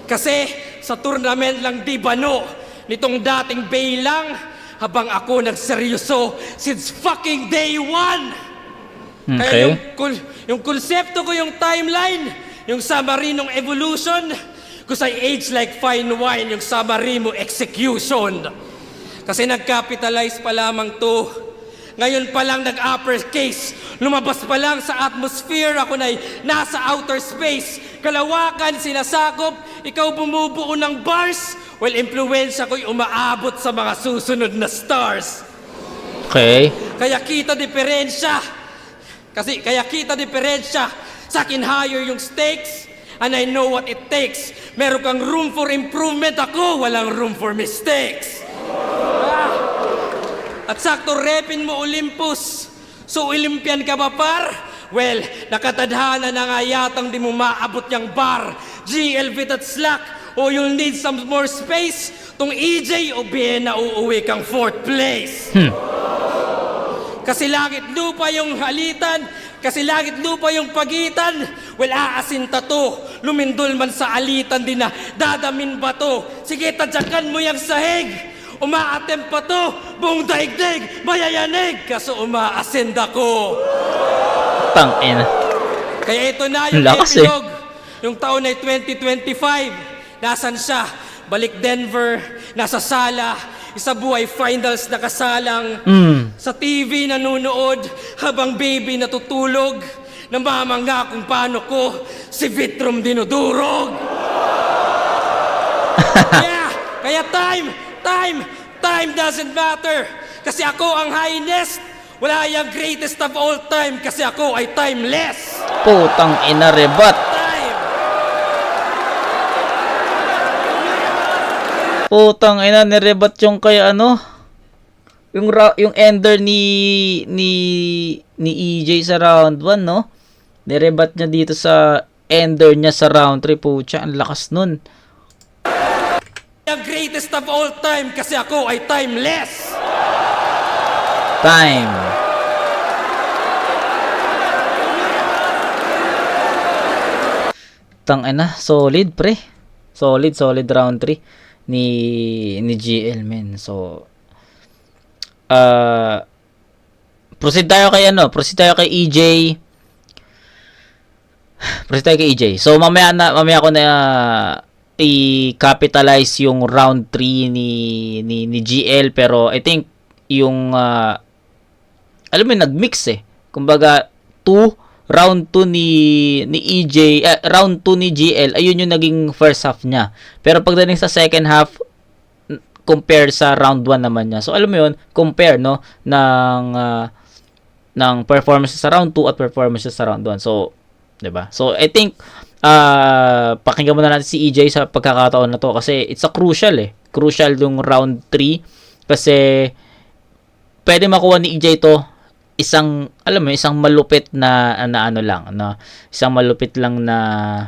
Kasi sa tournament lang di bano, nitong dating bay lang, habang ako nagseryoso since fucking day one. Kaya Okay. yung konsepto ko, yung timeline, yung summary ng evolution, cause I age like fine wine, yung summary mo execution. Kasi nag-capitalize pa lamang to. Ngayon pa lang nag-uppercase. Lumabas pa lang sa atmosphere, ako na'y nasa outer space. Kalawakan, sinasakop, ikaw bumubuo ng bars. Well, influensya ko'y umaabot sa mga susunod na stars. Okay. Kaya kita diferensya. Kaya kita diferensya. Sa akin higher yung stakes, and I know what it takes. Meron kang room for improvement, ako walang room for mistakes. At sakto repin mo Olympus. So Olympian ka ba par? Well, nakatadhana na nga yatang di mo maabot yung bar. GL Vit at Slack, o you'll need some more space. Tong EJ o Vienna, uuwi kang 4th place. Kasi langit lupa yung halitan, kasi langit lupa yung pagitan. Well, aasinta to, lumindol man sa alitan din na dadamin ba to? Sige, tadyakan mo yung sahig. Umaatem pa to, buong daigdig, mayayanig, kaso umaasin ako. Tang ina. Kaya ito na yung Lakas epilogue. Yung taon ay 2025. Nasaan siya? Balik Denver, nasa sala, isa buhay finals nakasalang. Sa TV nanonood, habang baby natutulog, namamangga kung paano ko si Vitrum dinudurog. Yeah, kaya time doesn't matter. Kasi ako ang highest. Wala yung greatest of all time kasi ako ay timeless. Putang ina, rebat. Time. Putang ina, nirebat yung kay ano? Yung ender ni EJ sa round 1, no? Nirebat niya dito sa ender niya sa round 3. Pucha, ang lakas nun. Yung greatest of all time kasi ako ay timeless. Time. Tang ina, solid pre. Solid round 3 ni GL men. So proceed tayo kay EJ. So mamaya ko na i-capitalize yung round 3 ni GL, pero I think yung alam mo nag-mix kumbaga round 2 ni EJ, round 2 ni GL, ayun yung naging first half niya. Pero pagdating sa second half, compare sa round 1 naman niya. So alam mo yun, compare no ng performance sa round 2 at performance sa round 1. So, 'di ba? So I think pakinggan muna natin si EJ sa pagkakataon na to kasi it's a crucial yung round 3 kasi pwede makuha ni EJ to, isang, alam mo, isang malupit na ano lang, na isang malupit lang na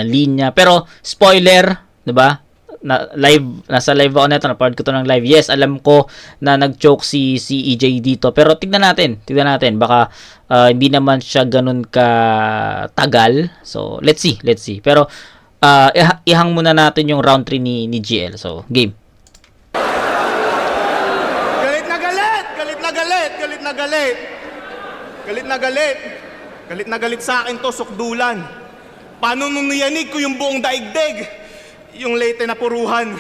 linya. Pero spoiler, 'di ba? Nasa live ako nito, napanood ko to ng live. Yes, alam ko na nag-choke si EJ dito. Pero tignan natin. Baka hindi naman siya ganun ka tagal. So, let's see. Pero ihang muna natin yung round 3 ni GL. So, game. Galit na galit! Galit na galit! Galit na galit! Galit na galit! Galit na galit sa akin to, sukdulan. Paano nung niyanig ko yung buong daigdig? Yung late na puruhan.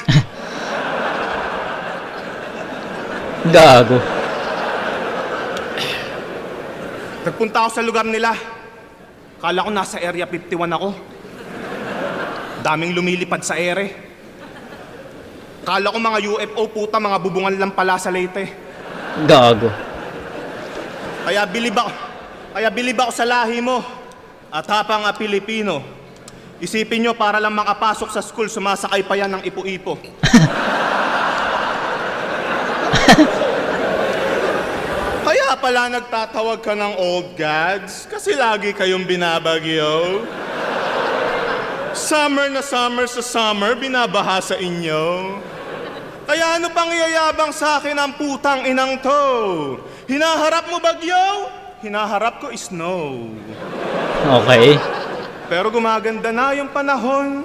Gago. Nagpunta ako sa lugar nila. Kala ko nasa Area 51 ako. Daming lumilipad sa ere. Kala ko mga UFO, puta, mga bubungan lang pala sa Leyte. Gago. Kaya bilib ako sa lahi mo. At hapa nga Pilipino, isipin nyo para lang makapasok sa school, sumasakay pa yan ng ipo-ipo. Kaya pala nagtatawag ka ng old gods, kasi lagi kayong binabagyo. Summer na summer sa summer, binabaha sa inyo. Kaya ano pang iyayabang sa akin ang putang inang to? Hinaharap mo bagyo? Hinaharap ko snow. Okay. Pero gumaganda na yung panahon.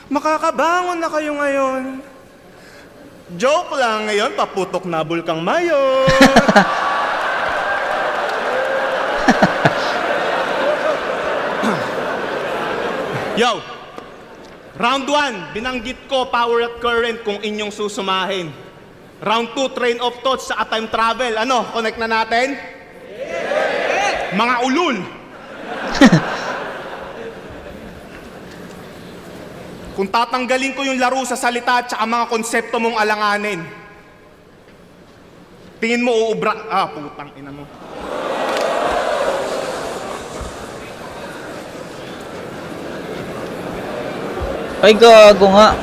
Makakabangon na kayo ngayon. Joke lang ngayon, paputok na bulkang mayo. Yo! Round 1, binanggit ko power at current kung inyong susumahin. Round 2, train of thoughts sa time travel. Ano, connect na natin? Yes! Mga ulul! Kung tatanggalin ko yung laro sa salita at saka mga konsepto mong alanganin, tingin mo uubra... putang ina mo. Ay, gago nga.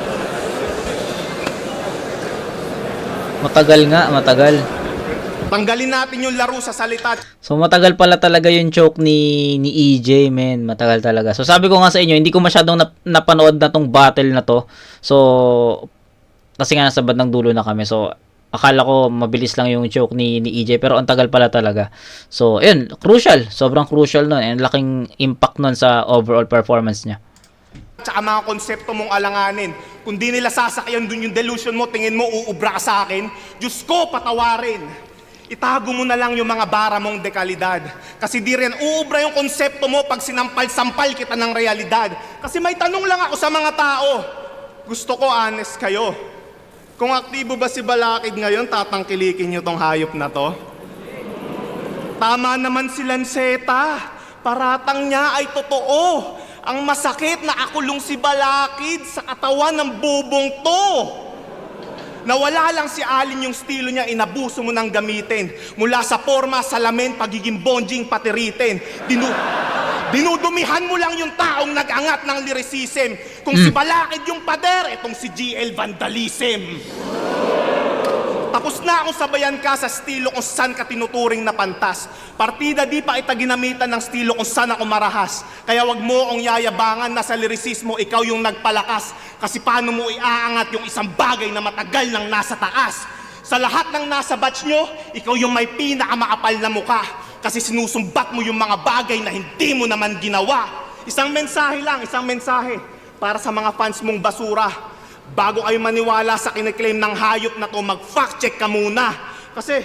Matagal. Tanggalin natin yung laro sa salita. So, matagal pala talaga yung choke ni EJ, men. Matagal talaga. So, sabi ko nga sa inyo, hindi ko masyadong napanood na tong battle na to. So, kasi nga nasa bandang dulo na kami. So, akala ko mabilis lang yung choke ni EJ, pero ang tagal pala talaga. So, ayun, crucial. Sobrang crucial nun. And laking impact nun sa overall performance niya. Tsaka mga konsepto mong alanganin. Kung di nila sasakyan dun yung delusion mo, tingin mo uubra ka sa akin, Diyos ko, patawarin. Itago mo na lang yung mga bara mong dekalidad. Kasi di rin uubra yung konsepto mo pag sinampal-sampal kita ng realidad. Kasi may tanong lang ako sa mga tao. Gusto ko honest kayo. Kung aktibo ba si Balakid ngayon, tatangkilikin nyo tong hayop na to? Tama naman si Lanceta. Paratang niya ay totoo. Ang masakit na akulong si Balakid sa katawan ng bubong to. Nawala lang si Alin yung estilo niya, inabuso mo ng gamitin. Mula sa forma, salamin, pagiging bonjing, patiritin. Dinudumihan mo lang yung taong nag-angat ng lyricism. Kung si Balakid yung pader, itong si GL vandalism. Tapos na akong sabayan ka sa estilo kung saan ka tinuturing na pantas. Partida di pa kita ginamitan ng estilo kung saan ako marahas. Kaya wag mo akong yayabangan na sa lirisismo ikaw yung nagpalakas. Kasi paano mo iaangat yung isang bagay na matagal nang nasa taas? Sa lahat ng nasa batch nyo, ikaw yung may pinakamakapal na muka. Kasi sinusumbat mo yung mga bagay na hindi mo naman ginawa. Isang mensahe lang, isang mensahe para sa mga fans mong basura. Bago kayo maniwala sa kiniklaim ng hayop na to, mag-fact check ka muna. Kasi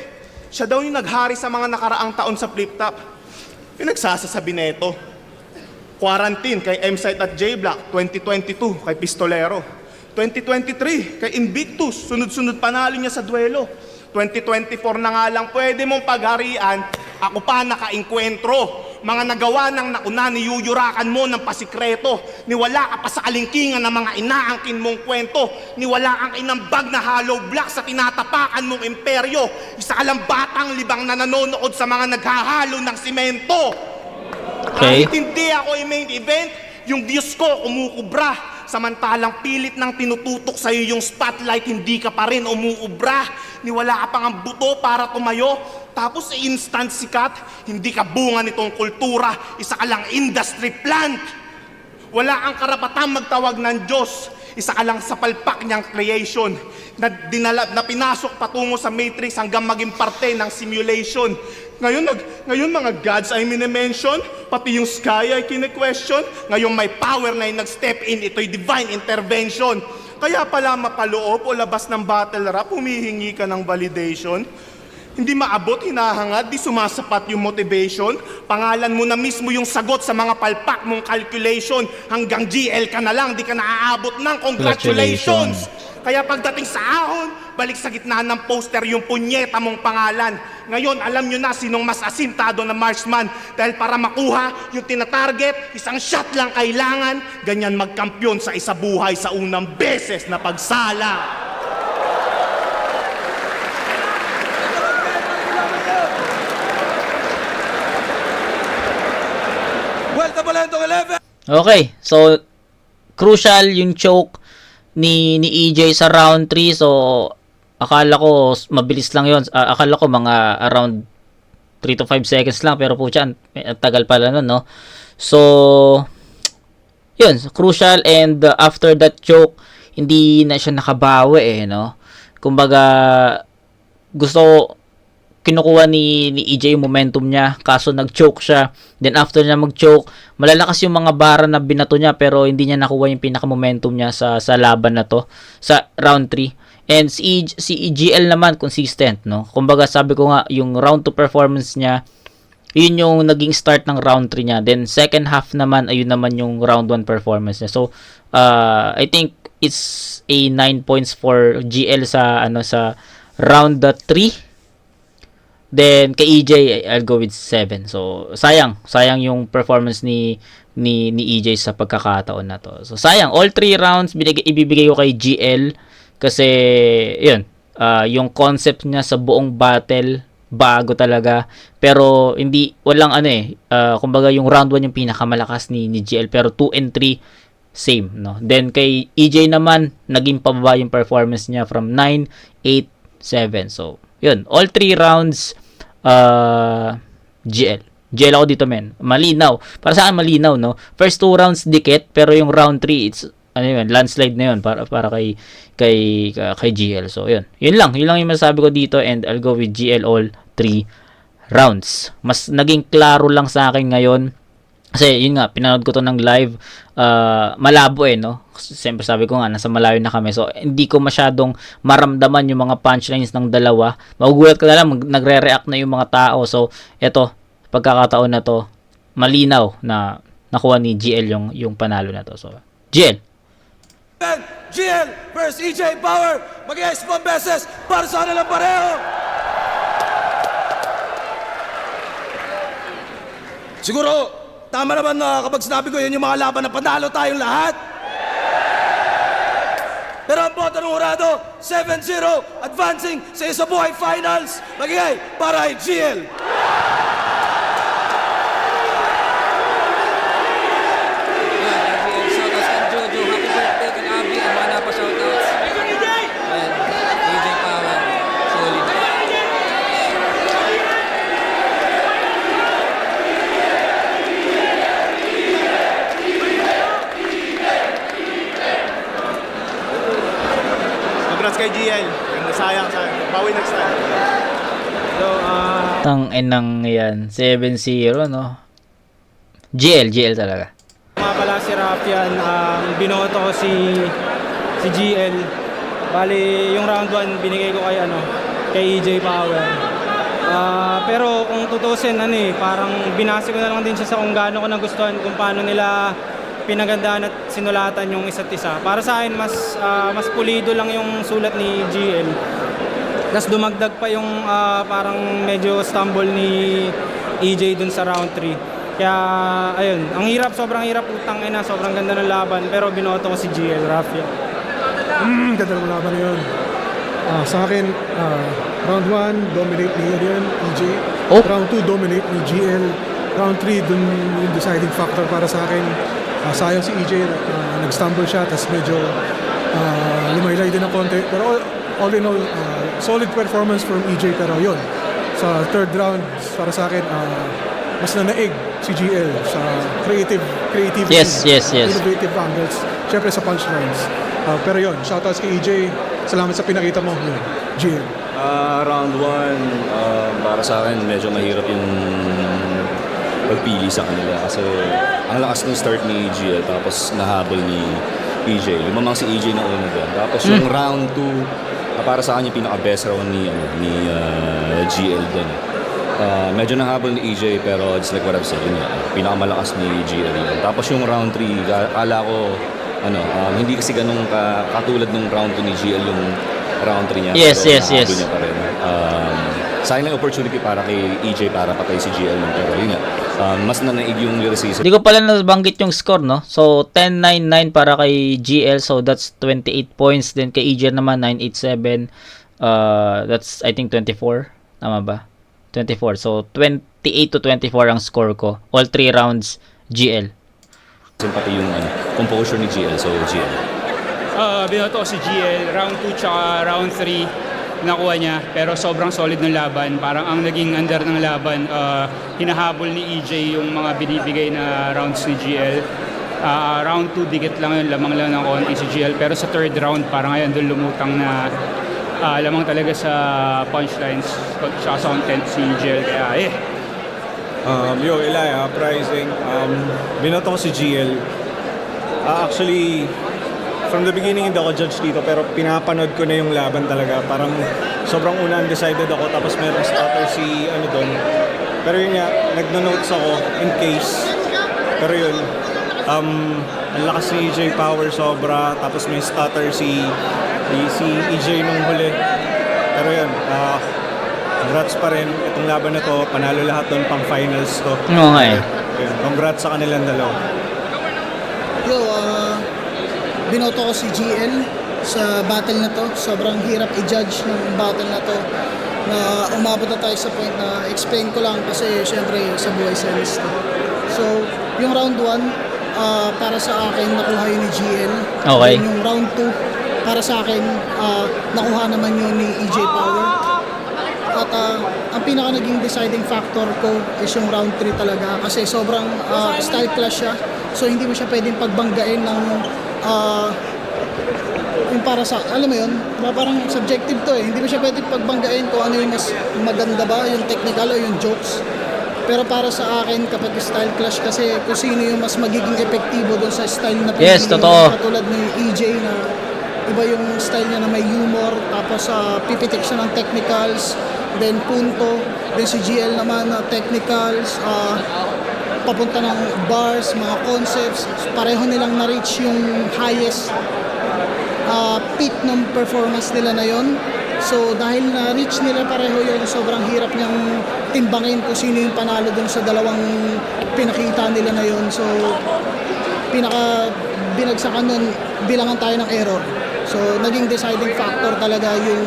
siya daw yung naghari sa mga nakaraang taon sa flip-top. Yung nagsasasabi neto. Quarantine kay M-Site at J-Block, 2022 kay Pistolero. 2023 kay Invictus, sunod-sunod panalo niya sa duelo. 2024 na nga lang pwede mong pagharian, ako pa naka-inkwentro. Mga nagawa ng nauna, niyuyurakan mo ng pasikreto. Niwala ka pa sa kalingkingan ng mga inaangkin mong kwento. Niwala kang inambag na hollow block sa tinatapakan mong imperyo. Isa ka lang batang libang na nanonood sa mga naghahalo ng simento. Okay. Kahit hindi ako i-main event, yung Diyos ko kumukubra. Samantalang pilit ng tinututok sa'yo yung spotlight, hindi ka pa rin umuubra. niwala ka pang ang buto para tumayo. Tapos instant sikat, hindi ka bunga nitong kultura, isa ka lang industry plant. Wala kang karapatang magtawag ng Diyos, isa ka lang sa palpak niyang creation na pinasok patungo sa matrix hanggang maging parte ng simulation. Ngayon mga gods ay minimension, pati yung sky ay kine-question. Ngayon may power na yung nag-step in, ito'y divine intervention. Kaya pala mapaloob o labas ng battle rap, humihingi ka ng validation. Hindi maabot, hinahangad, di sumasapat yung motivation. Pangalan mo na mismo yung sagot sa mga palpak mong calculation. Hanggang GL ka na lang, di ka naaabot ng congratulations. Kaya pagdating sa ahon, balik sa gitna ng poster yung punyeta mong pangalan. Ngayon, alam nyo na sinong mas asintado na marksman. Dahil para makuha yung tinatarget, isang shot lang kailangan. Ganyan magkampiyon sa isa buhay sa unang beses na pagsala. Okay, so crucial yung choke ni EJ sa round 3. So akala ko mabilis lang yon. Akala ko mga around 3 to 5 seconds lang, pero po siya tagal pala nun, no? So yun, crucial, and after that choke hindi na siya nakabawi no. Kumbaga gusto kinukuha ni EJ yung momentum niya, kaso nag-choke siya. Then after niya mag-choke, malalakas yung mga bara na binato niya, pero hindi niya nakuha yung pinaka-momentum niya sa laban na to, sa round 3. And si EGL naman, consistent, no? Kumbaga sabi ko nga, yung round 2 performance niya, yun yung naging start ng round 3 niya. Then second half naman, ayun naman yung round 1 performance niya. So, I think it's a 9 points for GL sa round 3. Then kay EJ, I'll go with 7. So sayang yung performance ni EJ sa pagkakataon na to. So sayang, all 3 rounds ibibigay ko kay GL kasi yun, yung concept niya sa buong battle bago talaga, pero walang kumbaga yung round 1 yung pinakamalakas ni GL, pero 2 and 3 same, no. Then kay EJ naman, naging pababa yung performance niya from 9, 8, 7. So yun, all 3 rounds GL ako dito, men. Malinaw. Para sa akin malinaw, no. First 2 rounds dikit, pero yung round 3 it's landslide na yun para kay GL. So yun lang yung masasabi ko dito, and I'll go with GL all 3 rounds. Mas naging klaro lang sa akin ngayon kasi yun nga, pinanood ko to ng live, malabo no. Siyempre sabi ko nga, nasa malayo na kami, so hindi ko masyadong maramdaman yung mga punchlines ng dalawa. Magugulat ka na lang, nagre-react na yung mga tao. So eto, pagkakataon na to, malinaw na nakuha ni GL yung panalo na to. So GL versus EJ Power, mag-ice mo beses para sa kanilang pareho. Siguro tama naman na kapag sinabi ko yun yung mga laban na panalo tayong lahat. Pero ang boto ng hurado, 7-0, advancing sa isa buhay finals. Magigay para kay GL. Shoutouts kay Jojo, happy birthday kay Abby, ang mga napa-shoutouts. And EJ Power, solid. Congrats kay GL. Sayang. Bawi next time. So, Tang-inang yan, 7-0, no. GL talaga. mga pala si Rafian, binoto ko si GL. Bali, yung round 1 binigay ko kay EJ Power. Pero kung tutusin, parang binase ko na lang din siya sa kung gaano ko nagustuhan, kung paano nila pinagandaan at sinulatan yung isa't isa. Para sa akin, mas pulido lang yung sulat ni GL. Tapos dumagdag pa yung parang medyo stumble ni EJ dun sa round 3. Kaya, ayun, sobrang hirap, sobrang ganda ng laban, pero binoto ko si GL, Rafia. Ganda ng laban na yun. Sa akin, round 1, dominate ni EJ. Oh. Round 2, dominate ni GL. Round 3, dun yung deciding factor para sa akin. Sayang si EJ, nag-stumble siya, tapos medyo lumaylay din ng konti. Pero all in all, solid performance from EJ, pero yun, sa third round, para sa akin, mas nanaig si GL sa creativity, Yes. innovative angles, syempre sa punchlines. Pero yun, shoutouts kay EJ, salamat sa pinakita mo, yun, GL. Round 1, para sa akin, medyo mahirap yung pagpili sa kanila kasi ang lakas ng start ni GL tapos nahabol ni EJ. Lumamang si EJ na una doon. Tapos yung round 2, para sa akin yung pinaka-best round ni GL doon. Medyo nahabol ni EJ pero just like what I've said, yun pinakamalakas ni GL yun. Tapos yung round 3, akala ko hindi kasi ganun katulad ng round 2 ni GL yung round 3 niya. Yes. Nahabol niya pa rin. Sayang lang opportunity para kay EJ para patay si GL nun. Pero yun nga, mas nanaig yung lyricism. Hindi ko pala nabanggit yung score, no? So, 10-9-9 para kay GL. So, that's 28 points. Then, kay EJ naman, 9-8-7. That's, I think, 24. Tama ba? 24. So, 28-24 ang score ko. All 3 rounds, GL. Pati yung composure ni GL. So, GL. Binoto ko si GL, round 2 tsaka round 3 nakuha niya, pero sobrang solid ng laban. Parang ang naging under ng laban, hinahabol ni EJ yung mga binibigay na rounds ni GL. Round 2, dikit lang yun, lamang lang ng konti si GL, pero sa third round, parang ngayon doon lumutang na lamang talaga sa punchlines tsaka sa content si GL. Kaya Yo, Eli, pricing. Binoto ko si GL. Actually, from the beginning hindi ako judge dito, pero pinapanood ko na yung laban talaga. Parang sobrang una undecided ako, tapos meron starter si doon. Pero yun nga, nagno-notes ako in case. Pero yun, ang lakas ni EJ Power sobra, tapos may starter si EJ nung huli. Pero yun, congrats pa rin. Itong laban na to, panalo lahat doon pang finals to. Oo nga eh. Yun, congrats sa kanilang dalawa. Yo, binoto ko si GL sa battle na to. Sobrang hirap i-judge ng battle na to. Na umabot na tayo sa point na explain ko lang kasi syempre sa buhay series to. So, yung round 1, para sa akin, nakuha yun ni GL. Okay. Yung round 2, para sa akin, nakuha naman yun ni EJ Power. At ang pinaka naging deciding factor ko is yung round 3 talaga kasi sobrang style clash siya. So, hindi mo siya pwedeng pagbanggain ng yung para sa, alam mo yun, parang subjective to eh. Hindi mo siya pwedeng pagbanggain kung ano yung mas maganda ba, yung technical o yung jokes. Pero para sa akin, kapag style clash kasi kung sino yung mas magiging epektibo doon sa style na pinili. Yes, totoo. Katulad ni EJ na iba yung style niya na may humor, tapos pipitik siya ng technicals, then punto, then si GL naman na technicals, papunta ng bars, mga concepts, pareho nilang na-reach yung highest peak ng performance nila na yon. So dahil na-reach nila pareho yun, sobrang hirap niyang timbangin kung sino yung panalo dun sa dalawang pinakita nila na yon. So binagsakan nun, bilangan tayo ng error. So naging deciding factor talaga yung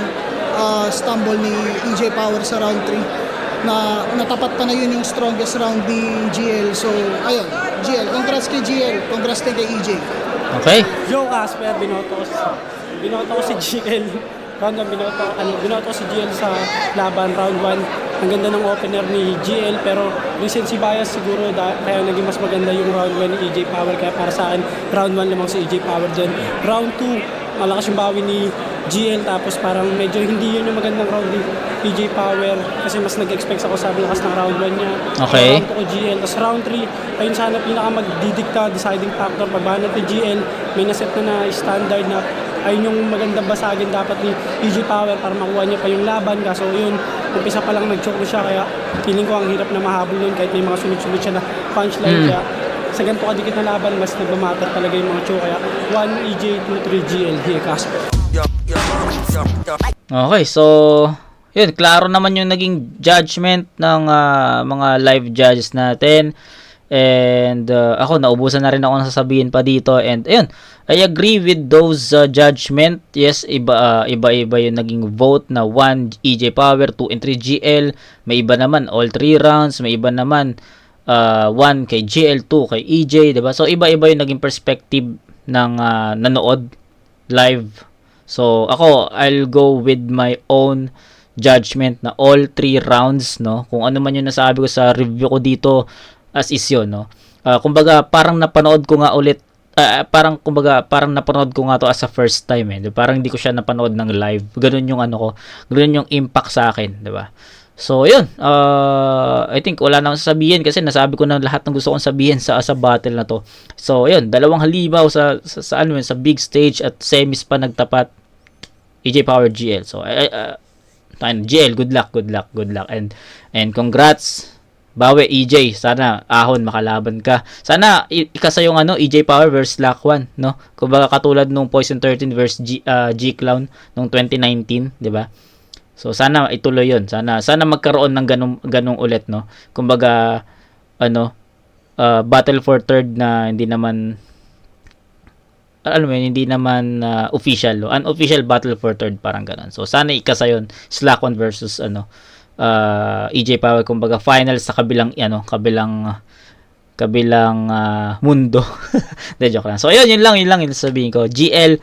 stumble ni EJ Power sa round 3. Na natapat pa na yun yung strongest round ni GL. So, ayun, GL. Congrats kay GL. Congrats din kay EJ. Okay. Joe Casper, binoto ko si GL. Binoto ko si GL sa laban, round 1. Ang ganda ng opener ni GL, pero recency bias siguro kaya naging mas maganda yung round 1 ni EJ Power. Kaya para sa akin, round 1 lamang si EJ Power dyan. Round 2, malakas yung bawi ni GL, tapos parang medyo hindi yun yung magandang round ni EJ Power kasi mas nag-expect ako sa lakas ng round 1 niya. Okay. Round 2 ko GL, tapos round 3, ayun sana pinaka magdidikta, deciding factor, pagbanat ni GL, may naset na standard na ayun yung magandang basagin dapat ni EJ Power para makuha niya pa yung laban. Kaso yun, umpisa pa lang nag-choke siya, kaya feeling ko ang hirap na mahabol yun kahit may mga sunod-sunod siya na punchline. Kaya sa ganito kadikit na laban, mas nagmamatter talaga yung mga choke. Kaya 1 EJ, 2, 3 GL, here Casper. Okay, so yun, klaro naman yung naging judgment ng mga live judges natin. And ako, naubusan na rin ako ng sasabihin pa dito. And ayun, I agree with those judgment. Yes, iba-iba yung naging vote na 1 EJ Power, 2 and 3 GL. May iba naman all 3 rounds, may iba naman 1 kay GL, 2 kay EJ, diba? So iba-iba yung naging perspective ng nanood live So, ako, I'll go with my own judgment na all 3 rounds, no? Kung ano man yung nasabi ko sa review ko dito, as is yun, no? Kumbaga, parang napanood ko nga ulit, parang napanood ko nga to as a first time, eh. Parang hindi ko siya napanood ng live. Ganun yung ano ko, ganun yung impact sa akin, di ba? So, yun. I think wala nang sasabihin kasi nasabi ko na lahat ng gusto kong sabihin sa battle na to. So, yun. Dalawang halimaw sa ano yun, sa big stage at semis pa nagtapat. EJ Power GL. So, GL, good luck. And congrats. Bawi, EJ. Sana, ahon, makalaban ka. Sana, ikasa yung EJ Power versus Slack 1, no? Kumbaga katulad nung Poison 13 versus G-Clown nung 2019, di ba? So, sana ituloy yun. Sana magkaroon ng ganong ulit, no? Kumbaga, battle for third na hindi naman, hindi naman official. Unofficial battle for third, parang ganon. So, sana ikasa yun. Slack 1 versus, EJ Power, kumbaga, finals sa kabilang mundo. De, joke lang. So, yun lang yung sabihin ko. GL,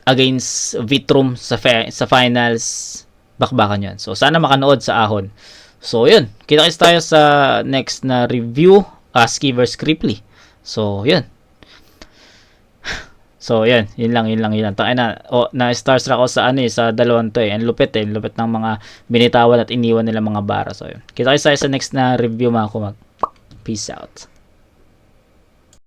against Vitrum sa finals, bakbakan yun. So, sana makanood sa ahon. So, yun. Kita-kits tayo sa next na review, Husky vs. Cripply. So, yun. So, yun. Yun lang. Tangay na starstruck ako sa dalawang to, eh. Ang lupit, eh. Lupit ng mga binitawan at iniwan nila mga bara. So, yun. Kita-kits tayo sa next na review, mga kumag. Peace out.